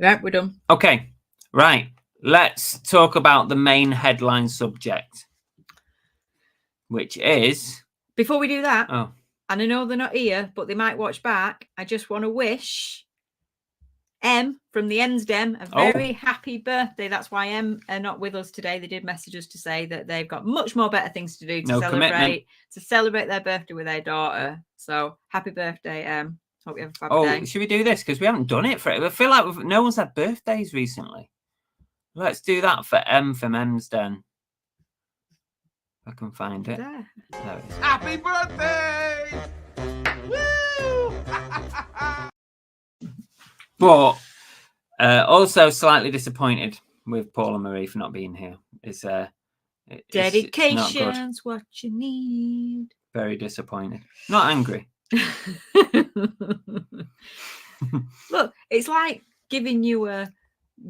Right, we're done. Okay, right. Let's talk about the main headline subject, which is... Before we do that, and I know they're not here, but they might watch back. I just want to wish M from the M's Dem a very happy birthday. That's why M are not with us today. They did message us to say that they've got much more better things to do to celebrate their birthday with their daughter. So happy birthday, M. Hope you have a fab day. Should we do this? Because we haven't done it for it. I feel like no one's had birthdays recently. Let's do that for M from M's Den. If I can find it. There it is. Happy birthday! Woo! But also slightly disappointed with Paul and Marie for not being here. Dedication's what you need. Very disappointed. Not angry. Look, it's like giving you a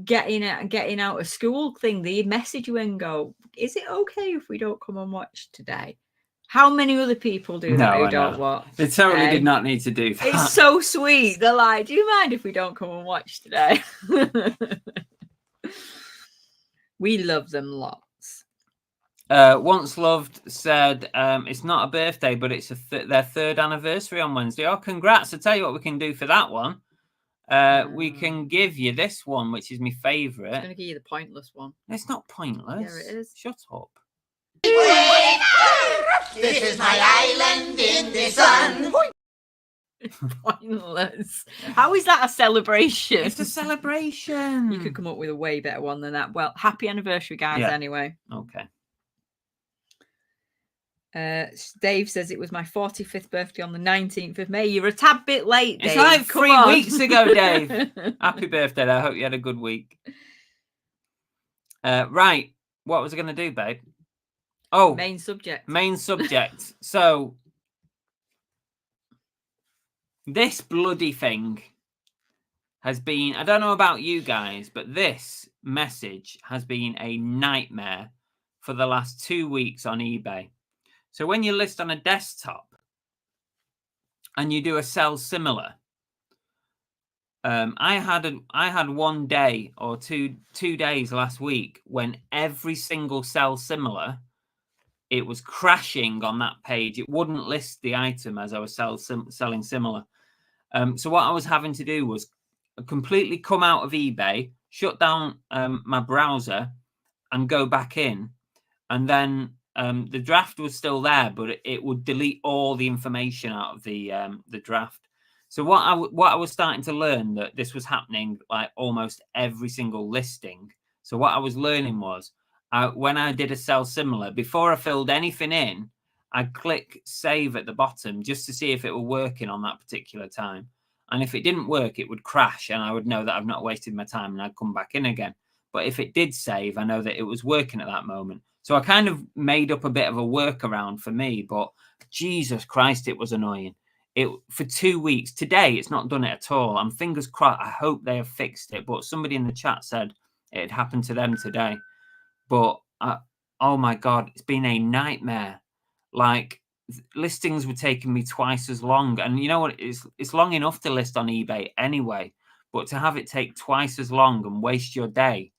getting out of school thing. They message you and go, is it okay if we don't come and watch today? How many other people do that who don't watch? They totally did not need to do that. It's so sweet. They're like, do you mind if we don't come and watch today? We love them lots. Once Loved said it's not a birthday, but it's their 3rd anniversary on Wednesday. Oh, congrats. I'll tell you what we can do for that one. We can give you this one, which is my favourite. I'm going to give you the pointless one. It's not pointless. Yeah, it is. Shut up. This is my island in the sun. Pointless. How is that a celebration? It's a celebration. You could come up with a way better one than that. Well, happy anniversary, guys, anyway. Okay. Dave says it was my 45th birthday on the 19th of May. You're a tad bit late, Dave. It's like 3 weeks ago, Dave. Happy birthday. I hope you had a good week. Right. What was I going to do, babe? Oh, main subject. So this bloody thing has been, I don't know about you guys, but this message has been a nightmare for the last 2 weeks on eBay. So when you list on a desktop and you do a sell similar, I had 1 day or two days last week when every single sell similar it was crashing on that page. It wouldn't list the item as I was selling similar. So what I was having to do was completely come out of eBay, shut down my browser, and go back in. And then the draft was still there, but it would delete all the information out of the draft. So what I was starting to learn, that this was happening like almost every single listing. So what I was learning was, when I did a sell similar, before I filled anything in, I'd click save at the bottom just to see if it were working on that particular time. And if it didn't work, it would crash, and I would know that I've not wasted my time, and I'd come back in again. But if it did save, I know that it was working at that moment. So I kind of made up a bit of a workaround for me, but Jesus Christ, it was annoying. For 2 weeks. Today, it's not done it at all. I'm fingers crossed. I hope they have fixed it. But somebody in the chat said it had happened to them today. But oh my God, it's been a nightmare. Like, listings were taking me twice as long. And you know what? It's long enough to list on eBay anyway. But to have it take twice as long and waste your day,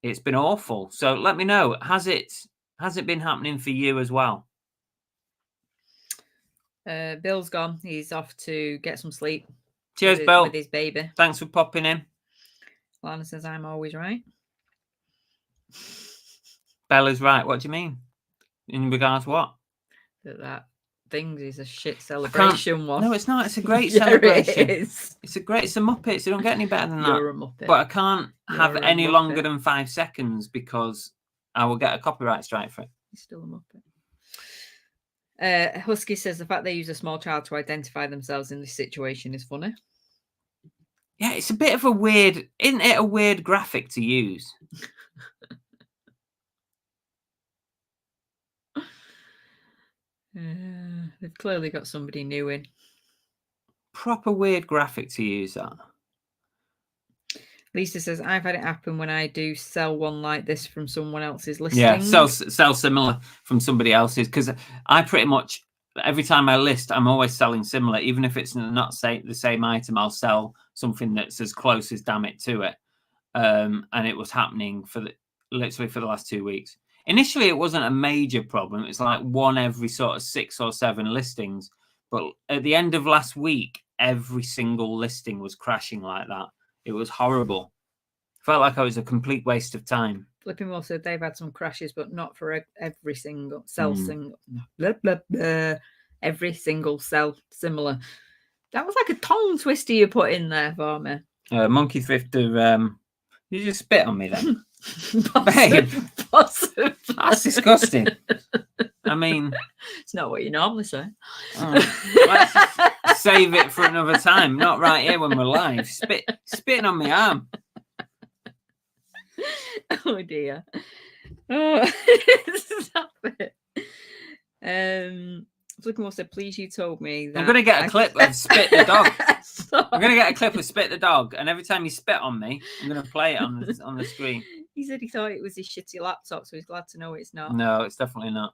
it's been awful. So let me know. Has it been happening for you as well? Bill's gone. He's off to get some sleep. Cheers, Bill. With his baby. Thanks for popping in. Lana says, I'm always right. Bella's right. What do you mean? In regards to what? That things is a shit celebration one. No, it's not. It's a great Yeah, celebration. it is. It's a Muppets. They don't get any better than that. You're a Muppet. But I can't have any Muppet. longer than 5 seconds because I will get a copyright strike for it. You're still a Muppet. Husky says the fact they use a small child to identify themselves in this situation is funny. Yeah, it's a bit of a weird, isn't it, a weird graphic to use? They've clearly got somebody new in. Proper weird graphic to use, that. Lisa says, I've had it happen when I do sell one like this from someone else's listing. Yeah, sell similar from somebody else's, because I pretty much, every time I list, I'm always selling similar. Even if it's not the same item, I'll sell something that's as close as damn it to it. And it was happening literally for the last 2 weeks. Initially, it wasn't a major problem. It's like one every sort of 6 or 7 listings. But at the end of last week, every single listing was crashing like that. It was horrible. Felt like I was a complete waste of time. Flipping Wolf said they've had some crashes, but not for every single single. Blah, blah, blah. Every single sell similar. That was like a tongue twister you put in there for me. Monkey Thrifter, you just spit on me then. Babe, that's disgusting. I mean, it's not what you normally say. Let's just save it for another time. Not right here when we're live. Spitting on my arm. Oh dear. Oh, stop it. Flickmore said, please, you told me that. I'm going to get a clip of Spit the Dog. I'm going to get a clip of Spit the Dog, and every time you spit on me, I'm going to play it on the screen. He said he thought it was his shitty laptop, so he's glad to know it's not. No, it's definitely not.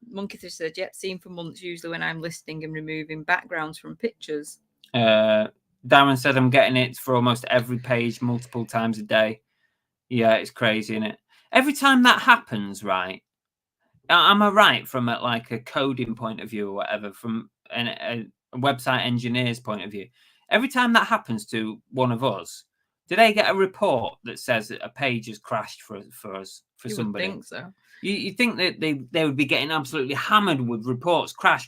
Monkey Fish said, yep, seen for months, usually when I'm listing and removing backgrounds from pictures. Darren said I'm getting it for almost every page multiple times a day. Yeah, it's crazy, isn't it? Every time that happens, right? Am I right from like a coding point of view or whatever, from a website engineer's point of view? Every time that happens to one of us, do they get a report that says that a page has crashed for us, for you somebody? Would think so. You think that they would be getting absolutely hammered with reports, crash.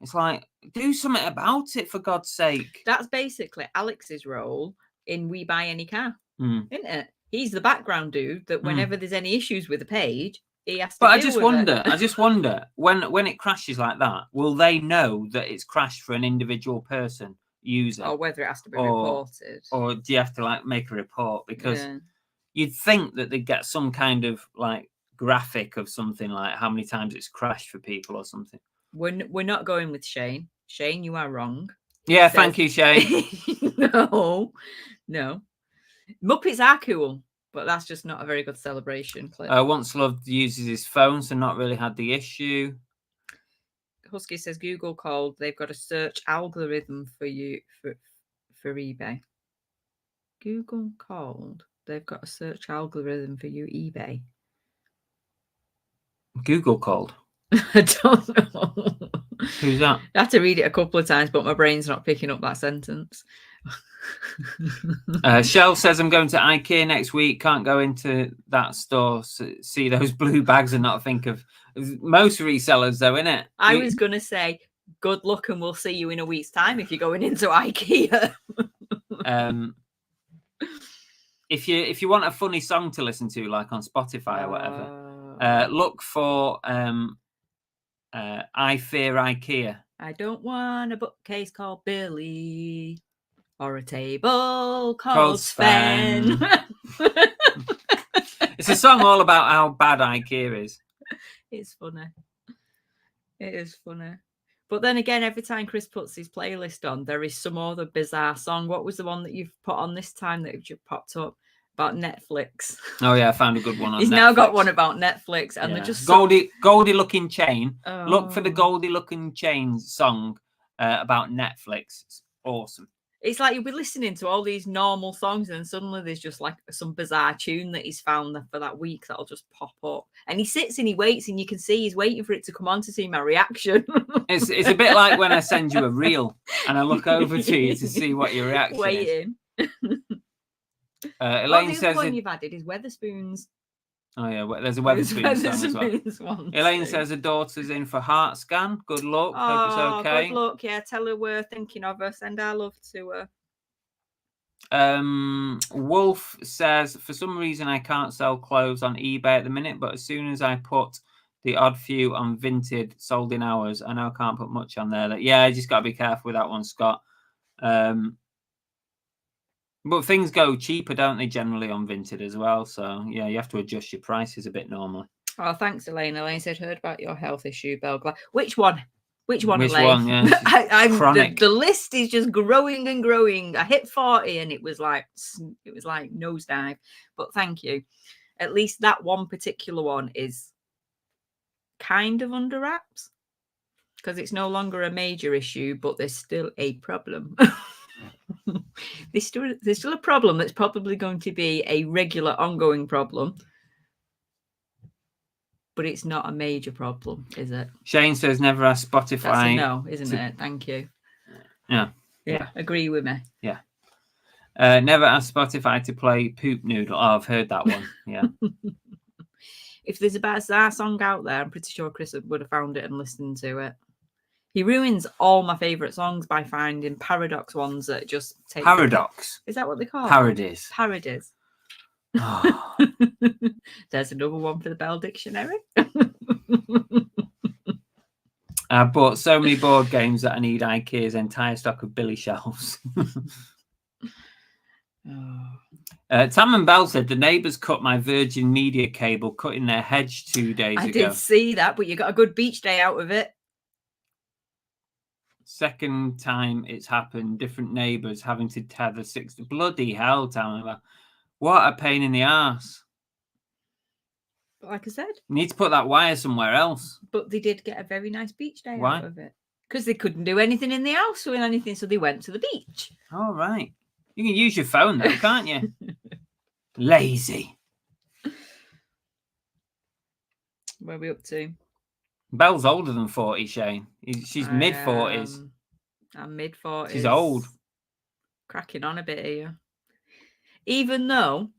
It's like, do something about it, for God's sake. That's basically Alex's role in We Buy Any Car, isn't it? He's the background dude that whenever there's any issues with a page, he has to But deal I just wonder, when it crashes like that, will they know that it's crashed for an individual person, user? Or whether it has to be reported. Or do you have to like make a report? Because you'd think that they'd get some kind of like graphic of something like how many times it's crashed for people or something. We're not going with Shane. Shane, you are wrong. Yeah, thank you, Shane. No. Muppets are cool, but that's just not a very good celebration clip. Once Loved uses his phone, so not really had the issue. Husky says Google called. They've got a search algorithm for you for eBay. Google called. They've got a search algorithm for you, eBay. Google called. I don't know. Who's that? I have to read it a couple of times, but my brain's not picking up that sentence. Shell says, I'm going to IKEA next week. Can't go into that store. See those blue bags and not think of most resellers, though, innit? I was going to say, good luck and we'll see you in a week's time if you're going into IKEA. If you want a funny song to listen to, like on Spotify or whatever, look for I Fear IKEA. I don't want a bookcase called Billy or a table called Sven. It's a song all about how bad IKEA is. It's funny. It is funny. But then again, every time Chris puts his playlist on, there is some other bizarre song. What was the one that you've put on this time that just popped up about Netflix? Oh yeah, I found a good one on He's Netflix. now got one about Netflix, and they're just Goldie looking chain. Oh. Look for the Goldie looking chain song about Netflix. It's awesome. It's like you'll be listening to all these normal songs, and suddenly there's just like some bizarre tune that he's found for that week that'll just pop up. And he sits and he waits, and you can see he's waiting for it to come on to see my reaction. It's a bit like when I send you a reel and I look over to you to see what your reaction waiting. is. Elaine the says other one you've added is Weatherspoons. Oh yeah, there's a Weatherspoons song as well. Elaine says her daughter's in for heart scan. Good luck. Hope it's okay. Good luck. Yeah, tell her we're thinking of her. Send our love to her. Wolf says, for some reason I can't sell clothes on eBay at the minute, but as soon as I put the odd few on Vinted, sold in hours, I know I can't put much on there. I just got to be careful with that one, Scott. But things go cheaper, don't they, generally on Vinted as well? So, yeah, you have to adjust your prices a bit normally. Oh, thanks, Elaine. Elaine said, heard about your health issue, Belgla. Which one? Which one, Which Elaine? one, yeah. Chronic. The list is just growing and growing. I hit 40 and it was like nosedive. But thank you. At least that one particular one is kind of under wraps because it's no longer a major issue, but there's still a problem. There's still a problem that's probably going to be a regular ongoing problem, but it's not a major problem, is it? Shane says never ask Spotify. That's a no, isn't it? Thank you. Yeah. Agree with me. Yeah. Never ask Spotify to play Poop Noodle. Oh, I've heard that one. Yeah. If there's a bizarre song out there, I'm pretty sure Chris would have found it and listened to it. He ruins all my favourite songs by finding paradox ones that just take... Paradox? Is that what they call Parodies. Parodies. Oh. There's another one for the Bell Dictionary. I bought so many board games that I need IKEA's entire stock of Billy shelves. Tam and Bell said the neighbours cut my Virgin Media cable cutting their hedge 2 days ago. I did see that, but you got a good beach day out of it. Second time it's happened, different neighbours having to tether 6. Bloody hell, Tam. What a pain in the arse. But like I said, you need to put that wire somewhere else. But they did get a very nice beach day Why? out of it. Because they couldn't do anything in the house or anything, so they went to the beach. All right. You can use your phone though, can't you? Lazy. Where are we up to? Belle's older than 40, Shane. She's mid-40s. I'm mid-40s. She's old. Cracking on a bit here. Even though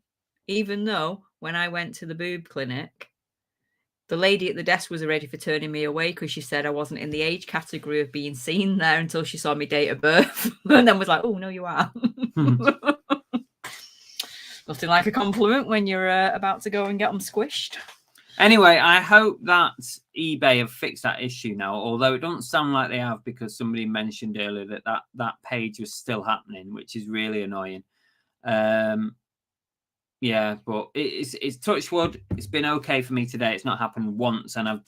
when I went to the boob clinic, the lady at the desk was ready for turning me away because she said I wasn't in the age category of being seen there until she saw me date of birth. And then was like, oh, no, you are. Nothing like a compliment when you're about to go and get them squished. Anyway, I hope that eBay have fixed that issue now, although it doesn't sound like they have because somebody mentioned earlier that page was still happening, which is really annoying. Yeah, but it's touch wood. It's been okay for me today. It's not happened once, and I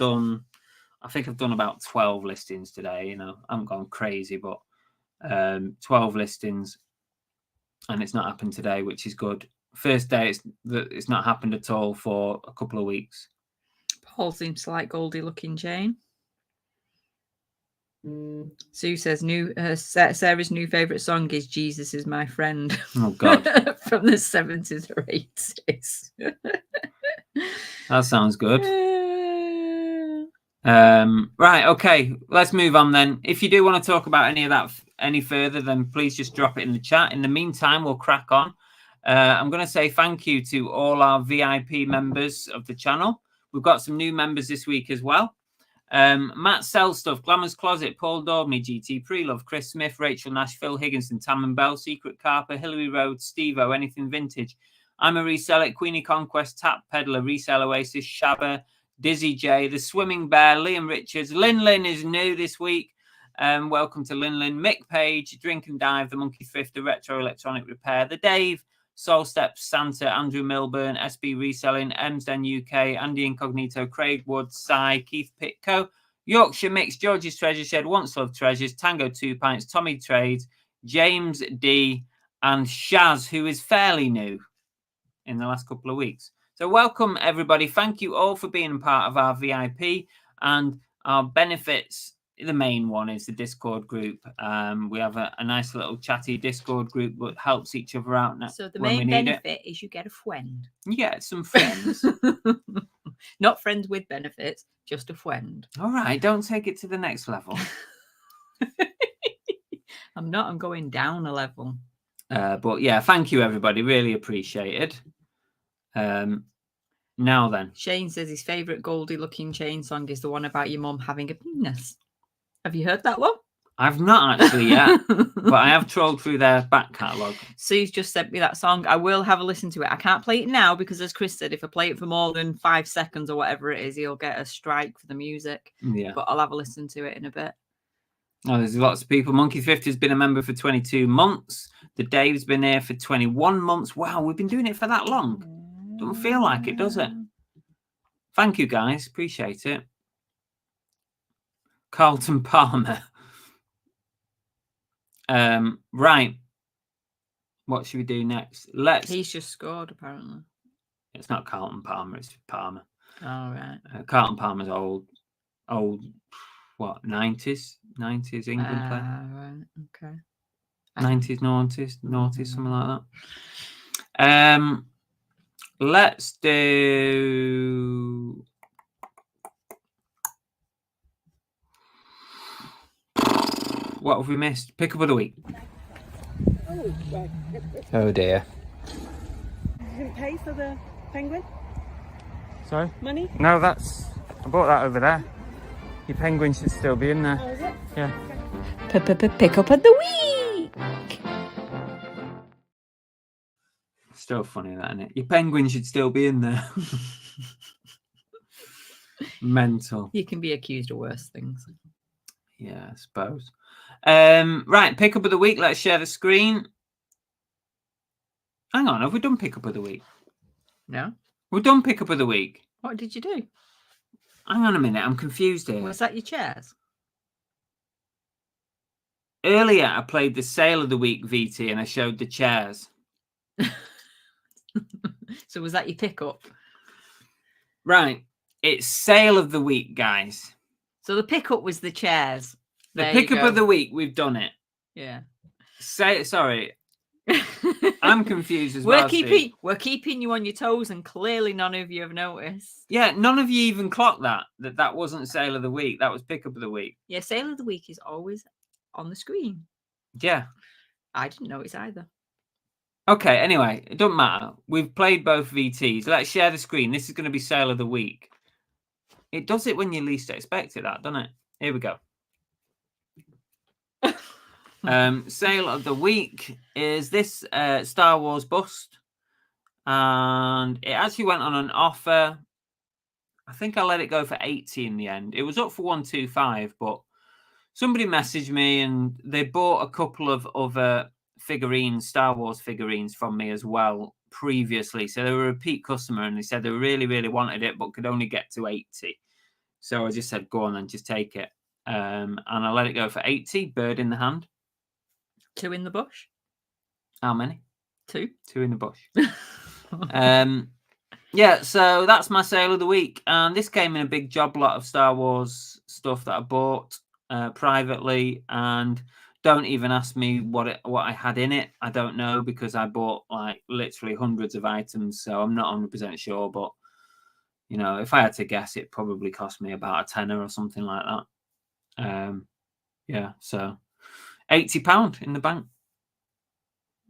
think I've done about 12 listings today. You know, I haven't gone crazy, but 12 listings, and it's not happened today, which is good. First day it's not happened at all for a couple of weeks. Paul seems to like Goldie looking Jane. Sue says Sarah's new favourite song is Jesus Is My Friend. Oh, God. From the 70s or 80s. That sounds good. Right, okay, let's move on then. If you do want to talk about any of that any further, then please just drop it in the chat. In the meantime, we'll crack on. I'm going to say thank you to all our VIP members of the channel. We've got some new members this week as well. Matt Selstuff, Glamour's Closet, Paul Daubney, GT Prelove, Chris Smith, Rachel Nash, Phil Higginson, Tam and Bell, Secret Carper, Hillary Rhodes, Steve-O, Anything Vintage, I'm a Reseller, Queenie Conquest, Tap Peddler, Resell Oasis, Shabba, Dizzy J, The Swimming Bear, Liam Richards, Lin is new this week. Welcome to Lin. Mick Page, Drink and Dive, The Monkey Thrift, The Retro Electronic Repair, The Dave, Soul Steps, Santa, Andrew Milburn, SB Reselling, Emsden UK, Andy Incognito, Craig Wood, Cy, Keith Pitco, Yorkshire Mix, George's Treasure Shed, Once Love Treasures, Tango 2 Pints, Tommy Trades, James D, and Shaz, who is fairly new in the last couple of weeks. So welcome, everybody. Thank you all for being part of our VIP and our benefits. The main one is the Discord group. We have a nice little chatty Discord group that helps each other out. So the main benefit is you get a friend. You get some friends. Not friends with benefits, just a friend. All right, don't take it to the next level. I'm not. I'm going down a level. But yeah, thank you, everybody. Really appreciated. Now then. Shane says his favourite Goldie-looking chain song is the one about your mum having a penis. Have you heard that one? I've not actually yet, but I have trolled through their back catalogue. Sue's just sent me that song. I will have a listen to it. I can't play it now because, as Chris said, if I play it for more than 5 seconds or whatever it is, he'll get a strike for the music. Yeah. But I'll have a listen to it in a bit. Oh, there's lots of people. Monkey Thrift has been a member for 22 months. The Dave's been here for 21 months. Wow, we've been doing it for that long. Don't feel like it, does it? Thank you, guys. Appreciate it. Carlton Palmer. Right. What should we do next? He's just scored, apparently. It's not Carlton Palmer, it's Palmer. Oh, right. Carlton Palmer's old, what, 90s England player? Right, okay. 90s, noughties, something like that. Let's do... What have we missed? Pickup of the week. Oh dear. You didn't pay for the penguin? Sorry? Money? No, I bought that over there. Your penguin should still be in there. Oh, is it? Yeah. Pickup of the week. Still funny, that, isn't it? Your penguin should still be in there. Mental. You can be accused of worse things. Yeah, I suppose. Right, pickup of the week. Let's share the screen. Hang on, have we done pickup of the week? No. We've done pickup of the week. What did you do? Hang on a minute, I'm confused here. Was that your chairs? Earlier, I played the sale of the week VT and I showed the chairs. So was that your pickup? Right, it's sale of the week, guys. So the pickup was the chairs. The pickup of the week, we've done it. Yeah. Sorry. I'm confused as well. We're keeping you on your toes, and clearly none of you have noticed. Yeah, none of you even clocked that wasn't sale of the week. That was pickup of the week. Yeah, sale of the week is always on the screen. Yeah. I didn't notice either. Okay, anyway, it doesn't matter. We've played both VTs. Let's share the screen. This is going to be sale of the week. It does it when you least expect it, doesn't it? Here we go. Sale of the week is this Star Wars bust, and it actually went on an offer. I think I let it go for 80 in the end. It was up for 125, but somebody messaged me and they bought a couple of other figurines, Star Wars figurines from me as well previously. So they were a repeat customer and they said they really, really wanted it, but could only get to 80. So I just said, go on and just take it. And I let it go for 80, bird in the hand. 2 in the bush. How many? 2. 2 in the bush. Yeah, so that's my sale of the week. And this came in a big job lot of Star Wars stuff that I bought privately. And don't even ask me what I had in it. I don't know, because I bought like literally hundreds of items. So I'm not 100% sure. But You know, if I had to guess, it probably cost me about a tenner or something like that. Yeah, so £80 in the bank.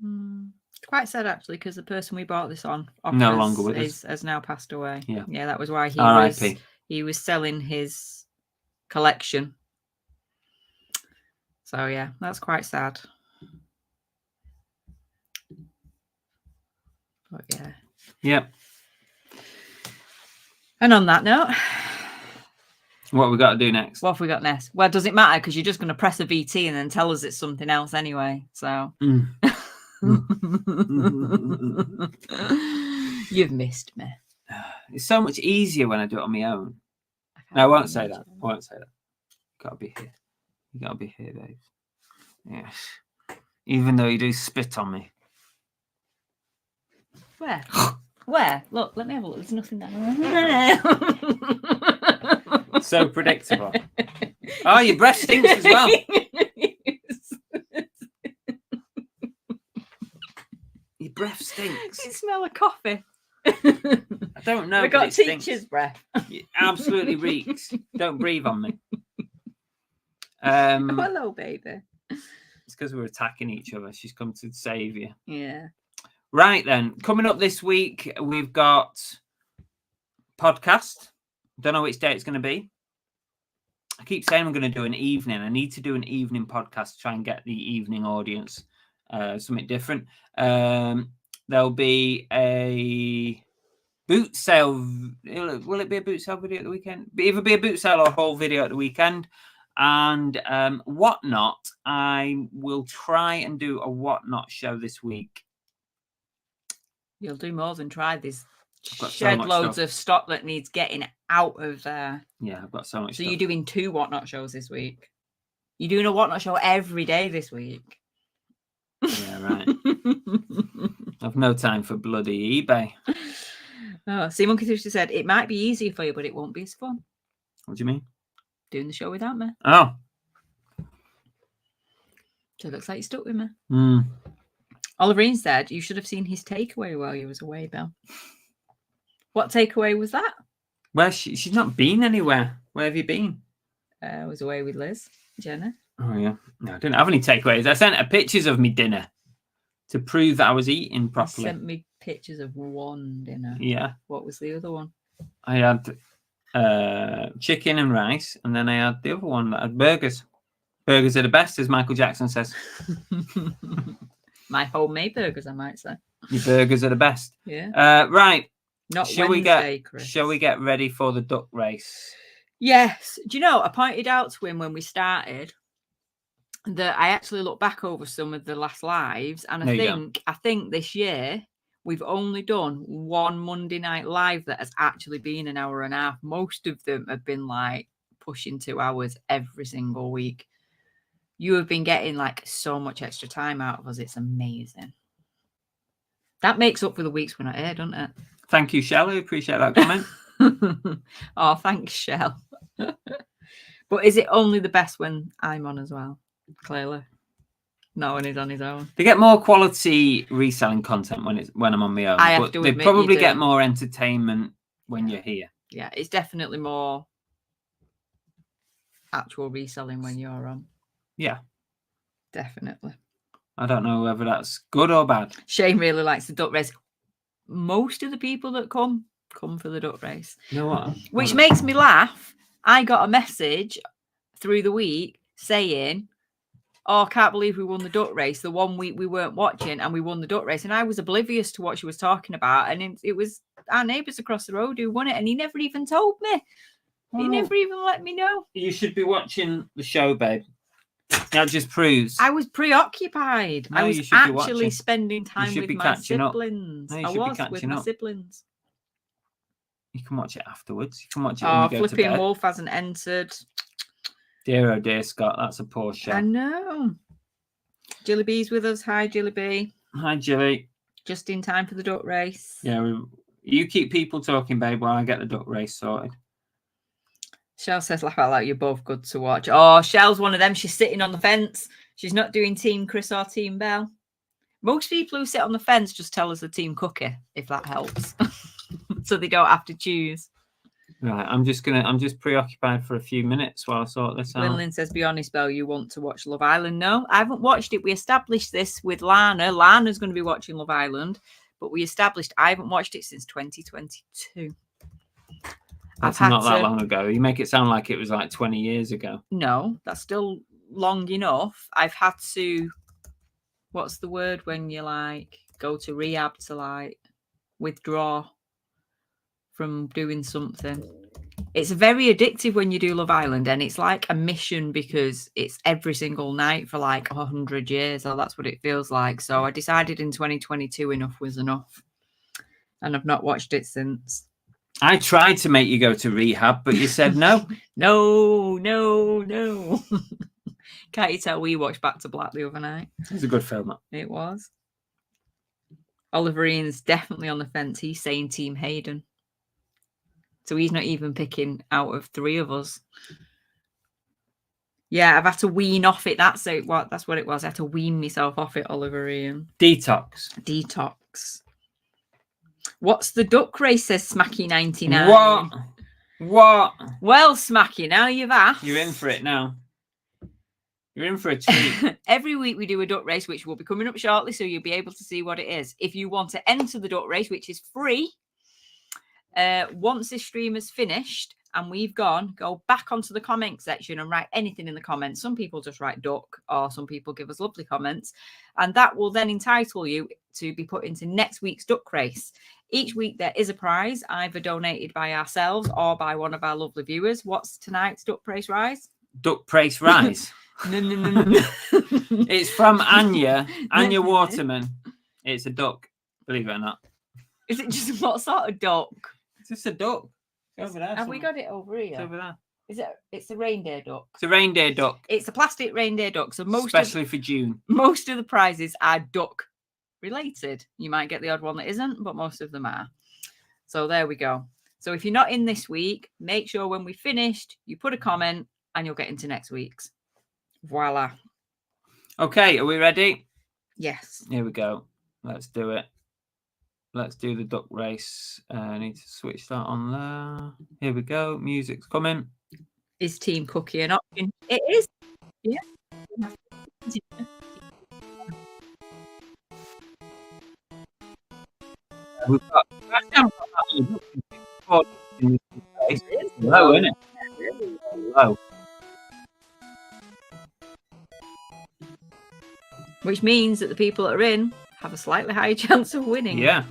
It's quite sad actually, because the person we bought this on No longer with us. has now passed away. Yeah, that was why R.I.P. he was selling his collection. So yeah, that's quite sad. But yeah. Yep. And on that note, what have we got to do next? what have we got next? Well, does it matter? Because you're just going to press a VT and then tell us it's something else anyway. So you've missed me. It's so much easier when I do it on my own. No, I won't say that. I won't say that. Gotta be here. You gotta be here, Dave. Yes. Even though you do spit on me. Where? Where? Look, let me have a look. There's nothing there. So predictable. Oh, your breath stinks as well. Your breath stinks. You smell of coffee. I don't know. We got teacher's breath. It absolutely reeks. Don't breathe on me. Hello, baby. It's because we're attacking each other. She's come to save you. Yeah. Right then. Coming up this week, we've got podcast. Don't know which day it's going to be. I keep saying I'm going to do an evening. I need to do an evening podcast to try and get the evening audience something different. There'll be a boot sale. Will it be a boot sale video at the weekend? Either be a boot sale or a whole video at the weekend. And whatnot. I will try and do a whatnot show this week. You'll do more than try this. Got Shed so loads stuff. of stock that needs getting out of there. Yeah, I've got so much So stuff. you're doing 2 whatnot shows this week. You're doing a whatnot show every day this week. Yeah, right. I've no time for bloody eBay. Oh, see, Monkey Thursday said it might be easier for you, but it won't be as fun What do you mean? doing the show without me. Oh. So it looks like you're stuck with me. Mm. Oliverine said you should have seen his takeaway while you was away, Bill. What takeaway was that? Well, she's not been anywhere. Where have you been? I was away with Liz, Jenna. Oh, yeah. No, I didn't have any takeaways. I sent her pictures of me dinner to prove that I was eating You properly. sent me pictures of one dinner. Yeah. What was the other one? I had chicken and rice, and then I had the other one that had burgers. Burgers are the best, as Michael Jackson says. My homemade burgers, I might say. Your burgers are the best. Yeah. Right. Not Shall Wednesday, Chris. Shall we get ready for the duck race? Yes. Do you know, I pointed out to him when we started that I actually looked back over some of the last lives, and I think this year we've only done one Monday night live that has actually been an hour and a half. Most of them have been like pushing 2 hours every single week. You have been getting like so much extra time out of us. It's amazing. That makes up for the weeks we're not here, doesn't it? Thank you, Shell. I appreciate that comment. Oh, thanks, Shell. But is it only the best when I'm on as well? Clearly. Not when he's on his own. They get more quality reselling content when I'm on my own. I have but to they admit probably you get do. more entertainment when you're here. Yeah, it's definitely more actual reselling when you're on. Yeah. Definitely. I don't know whether that's good or bad. Shane really likes the duck race. Most of the people that come for the duck race. You know what? Which makes me laugh. I got a message through the week saying, oh, I can't believe we won the duck race. The one week we weren't watching and we won the duck race. And I was oblivious to what she was talking about. And it was our neighbours across the road who won it. And he never even told me. He never even let me know. You should be watching the show, babe. That just proves. I was preoccupied. No, I was you should be watching. actually spending time should with be my catching up. siblings. No, you I should be was with catching my up. siblings. You can watch it afterwards. You can watch it Oh, when you go to Flipping bed. Wolf hasn't entered. Dear, oh dear, Scott. That's a poor show. I know. Jilly B's with us. Hi, Jilly B. Hi, Jilly. Just in time for the duck race. Yeah, you keep people talking, babe, while I get the duck race sorted. Shell says, laugh out loud, you're both good to watch. Oh, Shell's one of them. She's sitting on the fence. She's not doing Team Chris or Team Belle. Most people who sit on the fence just tell us the Team Cookie, if that helps. So they don't have to choose. Right, I'm just preoccupied for a few minutes while I sort this out. Linlin says, be honest, Belle, you want to watch Love Island? No, I haven't watched it. We established this with Lana. Lana's going to be watching Love Island, but we established I haven't watched it since 2022. That's not that long ago. You make it sound like it was like 20 years ago. No, that's still long enough. I've had to, what's the word when you like go to rehab to like withdraw from doing something? It's very addictive when you do Love Island, and it's like a mission because it's every single night for like 100 years, or that's what it feels like. So I decided in 2022 enough was enough, and I've not watched it since. I tried to make you go to rehab, but you said no. No. Can't you tell we watched Back to Black the other night? It was a good film. It was. Oliver Ian's definitely on the fence. He's saying Team Hayden. So he's not even picking out of three of us. Yeah, I've had to wean off it. That's what it was. I had to wean myself off it, Oliver Ian. Detox. What's the duck race, says Smacky99. What? Well, Smacky, now you've asked. You're in for it now. You're in for a treat. Every week we do a duck race, which will be coming up shortly, so you'll be able to see what it is. If you want to enter the duck race, which is free, once this stream is finished and we've gone, go back onto the comment section and write anything in the comments. Some people just write duck, or some people give us lovely comments, and that will then entitle you to be put into next week's duck race. Each week there is a prize, either donated by ourselves or by one of our lovely viewers. What's tonight's duck price rise? Duck price rise. No. It's from Anya Waterman. It's a duck, believe it or not. Is it just what sort of duck? It's just a duck. It's over there. Have we got it over here? It's over there. Is it? It's a reindeer duck. It's a reindeer duck. It's a plastic reindeer duck. So especially for June. Most of the prizes are duck related. You might get the odd one that isn't, but most of them are. So there we go. So if you're not in this week, make sure when we finished, you put a comment and you'll get into next week's. Voila. Okay, are we ready? Yes. Here we go. Let's do it. Let's do the duck race. I need to switch that on there. Here we go. Music's coming. Is Team Cookie an option? It is. Yeah. We've got low, isn't it? Low. Which means that the people that are in have a slightly higher chance of winning. Yeah.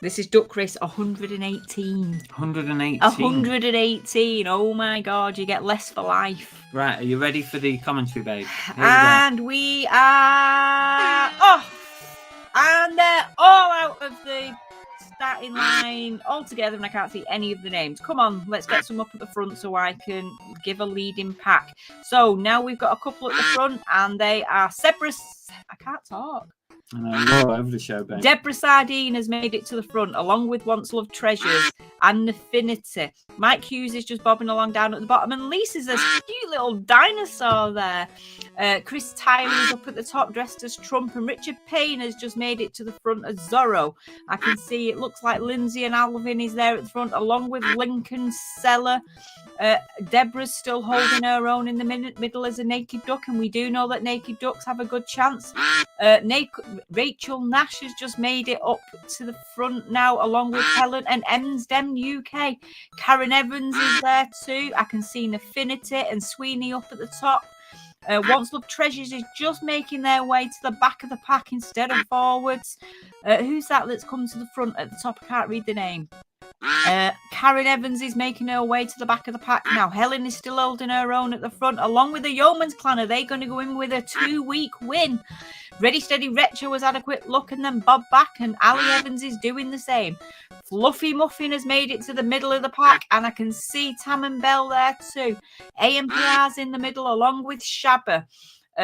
This is duck race 118. 118. 118. Oh my God, you get less for life. Right, are you ready for the commentary, babe? And we are off. And they're all out of the starting line altogether, and I can't see any of the names. Come on, let's get some up at the front so I can give a leading pack. So now we've got a couple at the front, and they are I can't talk. I know, you're over the show, babe. Deborah Sardine has made it to the front, along with Once Loved Treasures and Affinity. Mike Hughes is just bobbing along down at the bottom, and Lisa's a cute little dinosaur there. Chris Tyler is up at the top, dressed as Trump, and Richard Payne has just made it to the front as Zorro. I can see it looks like Lindsay and Alvin is there at the front, along with Lincoln Seller. Deborah's still holding her own in the middle as a naked duck, and we do know that naked ducks have a good chance. Rachel Nash has just made it up to the front now, along with Helen and Emsden UK. Karen Evans is there too. I can see Affinity and Sweeney up at the top. Once Loved Treasures is just making their way to the back of the pack instead of forwards. Who's that's come to the front at the top? I can't read the name. Karen Evans is making her way to the back of the pack now. Helen is still holding her own at the front, along with the Yeoman's Clan. Are they going to go in with a 2-week win? Ready Steady Retro has had a quick look and then bob back, and Ali Evans is doing the same. Fluffy Muffin has made it to the middle of the pack, and I can see Tam and Bell there too. AMPR's in the middle, along with Shabba.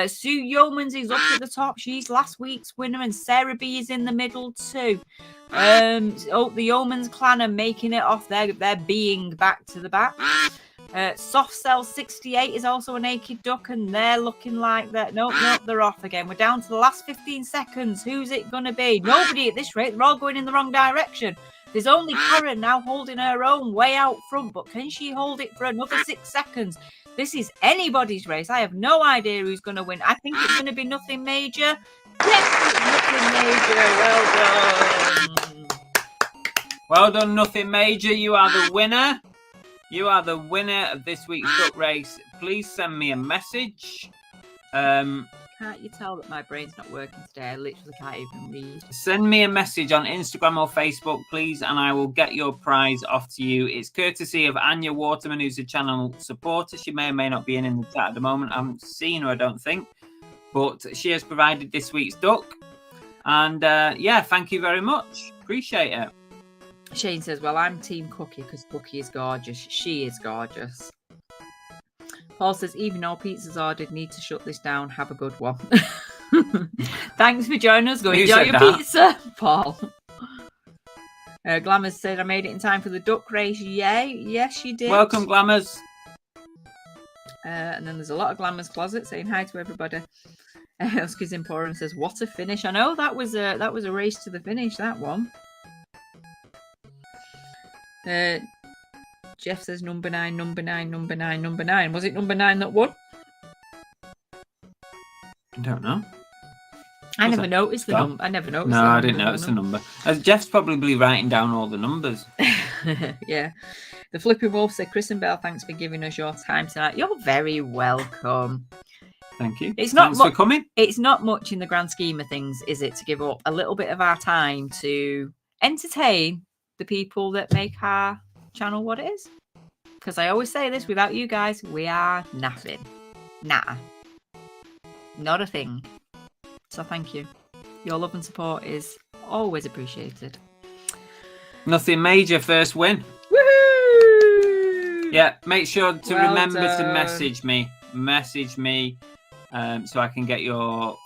Sue Yeomans is up at the top. She's last week's winner, and Sarah B is in the middle too. The Yeoman's Clan are making it off. They're being back to the back. Soft Cell 68 is also a naked duck, and they're looking like that. Nope, they're off again. We're down to the last 15 seconds. Who's it going to be? Nobody at this rate. They're all going in the wrong direction. There's only Karen now holding her own way out front, but can she hold it for another 6 seconds? This is anybody's race. I have no idea who's going to win. I think it's going to be Nothing Major. Yes, it's Nothing Major. Well done. Well done, Nothing Major. You are the winner. You are the winner of this week's duck race. Please send me a message. Can't you tell that my brain's not working today? I literally can't even read. Send me a message on Instagram or Facebook, please, and I will get your prize off to you. It's courtesy of Anya Waterman, who's a channel supporter. She may or may not be in the chat at the moment. I haven't seen her, I don't think. But she has provided this week's duck. And, yeah, thank you very much. Appreciate it. Shane says, well, I'm Team Cookie because Cookie is gorgeous. She is gorgeous. Paul says, even though pizza's ordered, need to shut this down. Have a good one. Thanks for joining us. Go enjoy your pizza, Paul. Glamours said, I made it in time for the duck race. Yay. Yes, you did. Welcome, Glamours. And then there's a lot of Glamours Closet saying hi to everybody. Husky's Emporium says, what a finish. I know that was a race to the finish, that one. Jeff says number 9, number 9, number 9, number 9. Was it number 9 that won? I don't know. I never noticed the number. I never noticed. No, I didn't notice the number. Jeff's probably writing down all the numbers. Yeah. The Flippy Wolf said, Chris and Belle, thanks for giving us your time tonight. You're very welcome. Thanks Thanks for coming. It's not much in the grand scheme of things, is it, to give up a little bit of our time to entertain the people that make our channel what it is? Because I always say this, without you guys, we are nothing. Nah. Not a thing. So thank you. Your love and support is always appreciated. Nothing Major, first win. Woohoo! Yeah, make sure to remember to message me. Message me so I can get your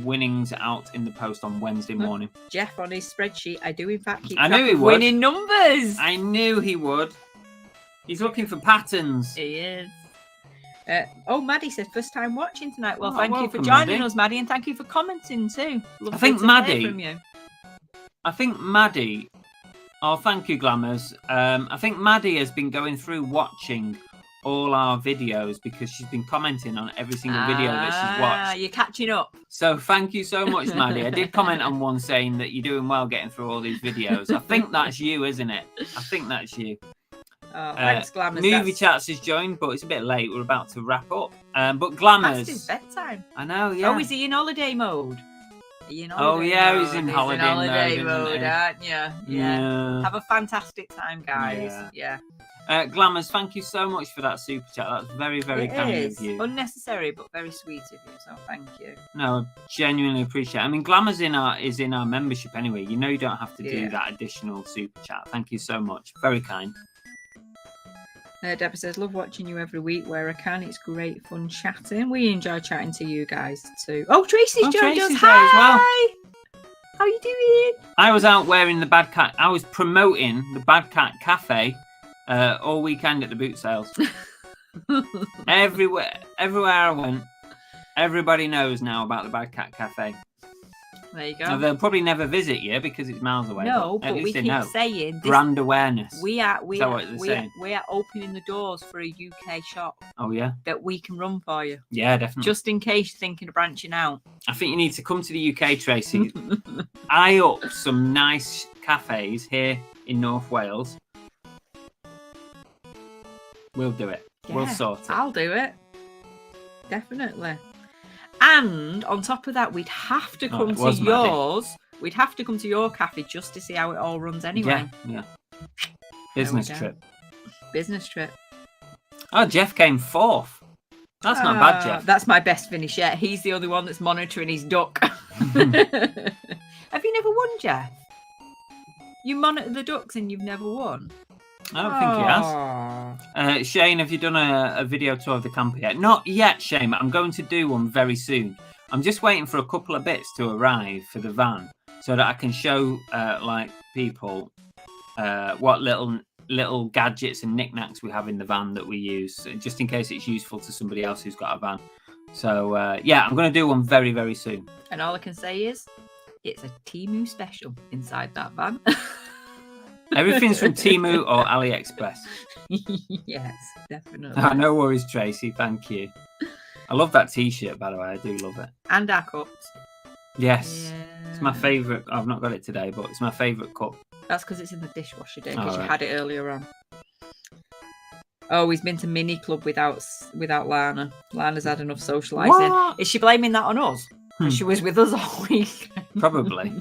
winnings out in the post on Wednesday morning. Jeff on his spreadsheet, I do in fact keep I knew he would. winning numbers. I knew he would. He's looking for patterns. He is. Maddie says first time watching tonight. Well, thank you for welcome, joining Maddie. us, Maddie, and thank you for commenting too. Lovely I think to Maddie- hear from you. I think Maddie. Oh, thank you, Glamours. I think Maddie has been going through watching all our videos because she's been commenting on every single video that she's watched. You're catching up. So thank you so much, Maddie. I did comment on one saying that you're doing well getting through all these videos. I think that's you, isn't it? I think that's you. Oh, thanks, Glamours. Movie Chats has joined, but it's a bit late. We're about to wrap up. But Glamours. That's his bedtime. I know, yeah. Oh, is he in holiday mode? Are you in Oh, holiday yeah, mode? he's in holiday mode, mode, aren't you? Yeah. Have a fantastic time, guys. Yeah. Glamours, thank you so much for that super chat. That's very, very kind of you. Unnecessary, but very sweet of you. So thank you. No, I genuinely appreciate it. I mean, Glamours is in our membership anyway. You know you don't have to do that additional super chat. Thank you so much. Very kind. Deborah says, love watching you every week where I can. It's great fun chatting. We enjoy chatting to you guys too. Oh, Tracy's joined us. Hi. As well. How are you doing? I was out wearing the Bad Cat. I was promoting the Bad Cat Cafe all weekend at the boot sales. Everywhere I went, everybody knows now about the Bad Cat Cafe. There you go. Now, they'll probably never visit you because it's miles away. No, but at we least they keep know. saying this, brand awareness. we are saying? opening the doors for a UK shop Oh yeah, that we can run for you, yeah, definitely. just in case you're thinking of branching out. I think you need to come to the UK, Tracy. Eye up some nice cafes here in North Wales. We'll do it. We'll Yeah, sort it. I'll do it. Definitely. And on top of that, we'd have to come it to was Maddie. yours. We'd have to come to your cafe just to see how it all runs anyway. Yeah. Business go. trip. Business trip. Oh, Jeff came fourth. That's not bad, Jeff. That's my best finish yet. He's the only one that's monitoring his duck. Have you never won, Jeff? You monitor the ducks and you've never won? I don't think he has. Shane, have you done a video tour of the camper yet? Not yet, Shane. I'm going to do one very soon. I'm just waiting for a couple of bits to arrive for the van so that I can show people what little gadgets and knickknacks we have in the van that we use, just in case it's useful to somebody else who's got a van. So I'm going to do one very, very soon. And all I can say is, it's a Temu special inside that van. Everything's from Temu or AliExpress. Yes, definitely. Oh, no worries, Tracy. Thank you. I love that T-shirt, by the way. I do love it. And our cups. Yes. Yeah. It's my favourite. I've not got it today, but it's my favourite cup. That's because it's in the dishwasher, Dave, because you Alright. had it earlier on. Oh, he's been to mini club without Lana. Lana's had enough socialising. What? Is she blaming that on us? 'Cause she was with us all week. Probably.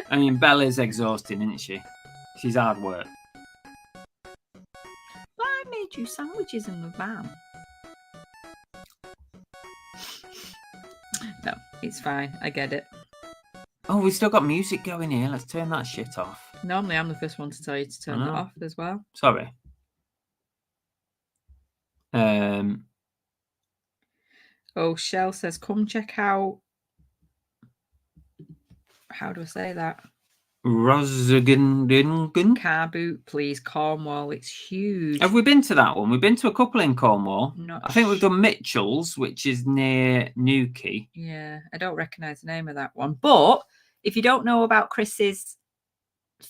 I mean, Bella's exhausting, isn't she? She's hard work. I made you sandwiches in the van. No, it's fine. I get it. Oh, we've still got music going here. Let's turn that shit off. Normally, I'm the first one to tell you to turn that know. off as well. Sorry. Oh, Shell says, come check out. How do I say that? Rosagundingen. Car boot, please. Cornwall. It's huge. Have we been to that one? We've been to a couple in Cornwall. Not I think we've done Mitchell's, which is near Newquay. Yeah, I don't recognise the name of that one. But if you don't know about Chris's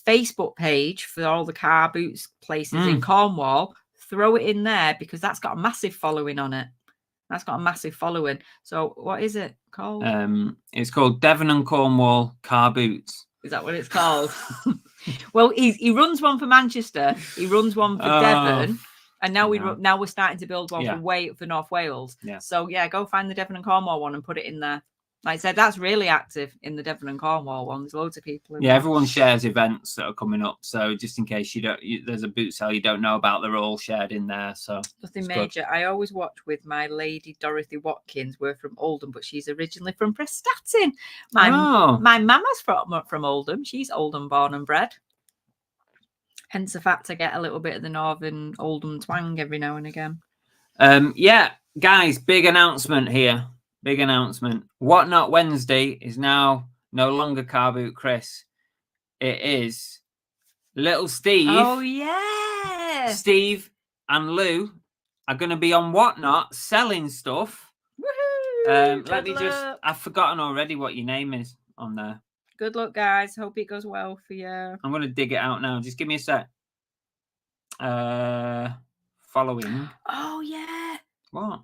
Facebook page for all the car boots places in Cornwall, throw it in there because that's got a massive following on it. That's got a massive following. So what is it called? It's called Devon and Cornwall Car Boots. Is that what it's called? Well, he runs one for Manchester. He runs one for Devon. And now we're starting to build one for North Wales. Yeah. So yeah, go find the Devon and Cornwall one and put it in there. Like I said, that's really active in the Devon and Cornwall one. There's loads of people. Yeah, everyone shares events that are coming up. So just in case there's a boot sale you don't know about, they're all shared in there. So nothing major. Good. I always watch with my lady Dorothy Watkins. We're from Oldham, but she's originally from Prestatyn. My mama's from Oldham. She's Oldham born and bred. Hence the fact I get a little bit of the northern Oldham twang every now and again. Yeah, guys, big announcement here. Big announcement. What Not Wednesday is now no longer Car Boot Chris. It is Little Steve. Oh, yeah. Steve and Lou are going to be on Whatnot selling stuff. Woohoo! Let me just... I've forgotten already what your name is on there. Good luck, guys. Hope it goes well for you. I'm going to dig it out now. Just give me a sec. Following. Oh, yeah. What?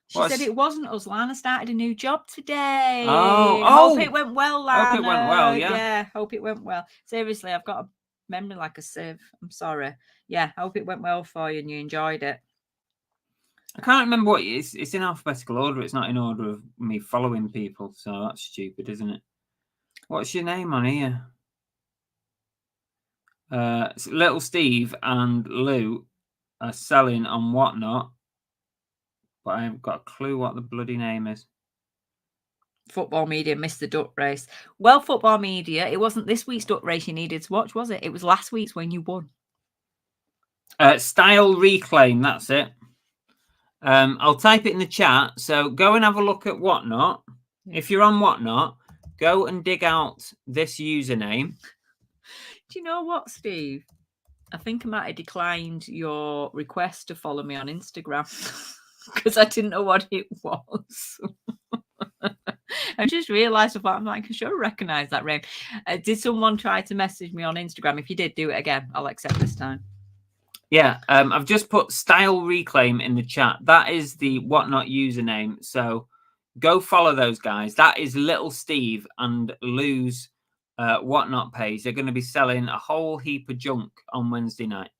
She said it wasn't us. Lana started a new job today. Oh. Hope it went well, Lana. Hope it went well, yeah. Yeah, hope it went well. Seriously, I've got a memory like a sieve. I'm sorry. Yeah, hope it went well for you and you enjoyed it. I can't remember what it's in alphabetical order. It's not in order of me following people. So that's stupid, isn't it? What's your name on here? Little Steve and Lou are selling on Whatnot. But I haven't got a clue what the bloody name is. Football Media missed the duck race. Well, Football Media, it wasn't this week's duck race you needed to watch, was it? It was last week's when you won. Style Reclaim, that's it. I'll type it in the chat. So go and have a look at Whatnot. Yeah. If you're on Whatnot, go and dig out this username. Do you know what, Steve? I think I might have declined your request to follow me on Instagram. Because I didn't know what it was. I just realised I'm like, I should recognise that name. Did someone try to message me on Instagram? If you did, do it again. I'll accept this time. Yeah, I've just put Style Reclaim in the chat. That is the Whatnot username. So go follow those guys. That is Little Steve and Lou's Whatnot page. They're going to be selling a whole heap of junk on Wednesday night.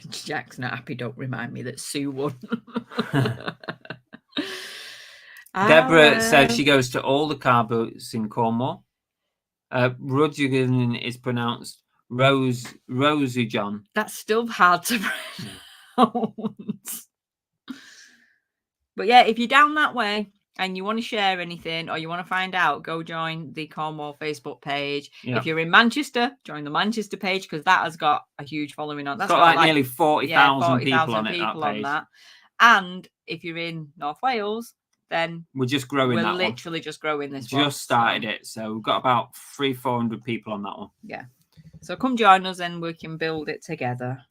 Jack's not happy. Don't remind me that Sue won. Deborah says she goes to all the car boots in Cornwall. Rudgigan is pronounced Rosujon. That's still hard to pronounce. But yeah, if you're down that way and you want to share anything or you want to find out, go join the Cornwall Facebook page. Yeah. If you're in Manchester, join the Manchester page because that has got a huge following on. That's got like nearly 40,000 people on it. That page. And if you're in North Wales, then we're just growing. We're literally just growing this. Just started it, so we've got about 300-400 people on that one. Yeah. So come join us and we can build it together.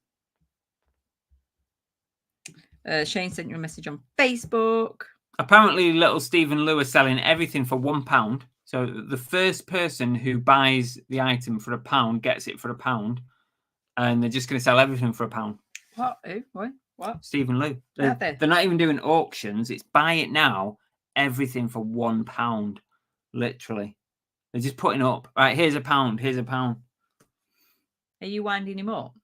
Shane sent you a message on Facebook. Apparently, little Stephen Lou is selling everything for £1. So the first person who buys the item for £1 gets it for £1, and they're just going to sell everything for £1. What? Who? What? Stephen Lou. Are they? They're not even doing auctions. It's buy it now, everything for £1. Literally, they're just putting up. Right, here's £1. Here's £1. Are you winding him up?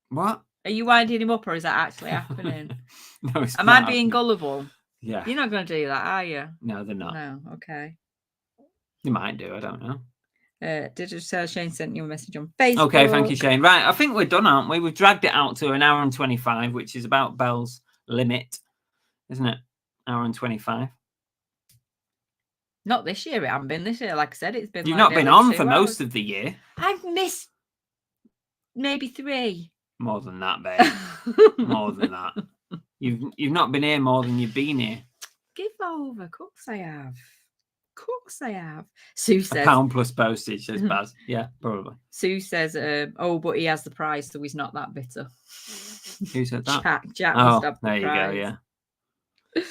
What? Are you winding him up, or is that actually happening? No, it's Am not I being happening. gullible? Yeah. You're not going to do that, are you? No, they're not. No. Okay. You might do. I don't know. Digital Shane sent you a message on Facebook. Okay, thank you, Shane. Right, I think we're done, aren't we? We've dragged it out to an hour and 25, which is about Belle's limit, isn't it? Hour and 25. Not this year. It hasn't been this year. Like I said, it's been. You've like not been nearly on 2 for hours. most of the year. I've missed maybe 3. More than that, babe. More than that. You've not been here more than you've been here. Give over. Of course I have. Of course I have. Sue says. £1 plus postage, says Baz. Yeah, probably. Sue says, oh, but he has the prize, so he's not that bitter. Who said that? Jack must Oh, have the there you go, prize. yeah.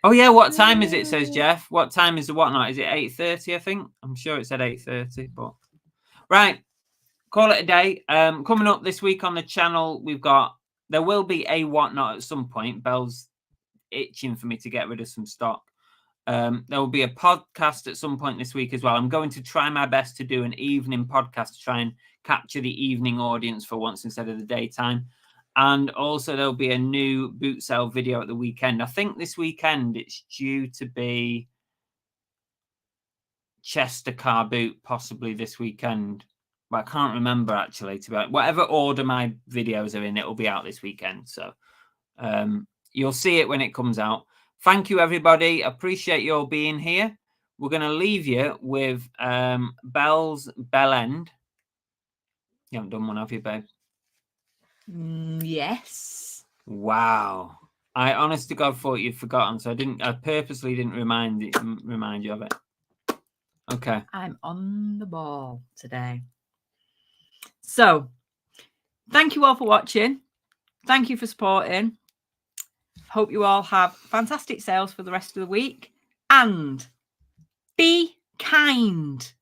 Oh, yeah, what time is it, says Jeff? What time is the whatnot? Is it 8:30, I think? I'm sure it said 8:30, but... Right, call it a day. Coming up this week on the channel, there will be a whatnot at some point. Belle's itching for me to get rid of some stock. There will be a podcast at some point this week as well. I'm going to try my best to do an evening podcast to try and capture the evening audience for once instead of the daytime. And also there'll be a new boot sale video at the weekend. I think this weekend it's due to be Chester car boot, possibly this weekend. But I can't remember actually. To be honest. Whatever order my videos are in, it will be out this weekend. So you'll see it when it comes out. Thank you, everybody. Appreciate you all being here. We're going to leave you with Belle's Bell End. You haven't done one, have you, babe? Yes. Wow. I honest to God thought you'd forgotten, so I purposely didn't remind you of it. Okay. I'm on the ball today. So, thank you all for watching. Thank you for supporting. Hope you all have fantastic sales for the rest of the week. And be kind.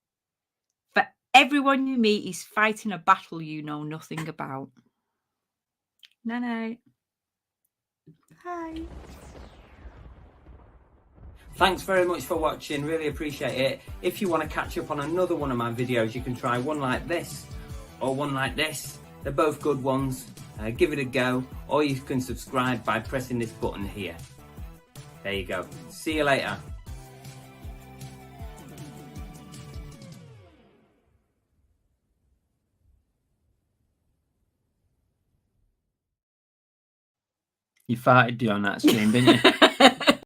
For everyone you meet is fighting a battle you know nothing about. Night-night. Bye. Thanks very much for watching. Really appreciate it. If you want to catch up on another one of my videos, you can try one like this or one like this. They're both good ones. Give it a go, or you can subscribe by pressing this button here. There you go. See you later. You farted on that stream, didn't you?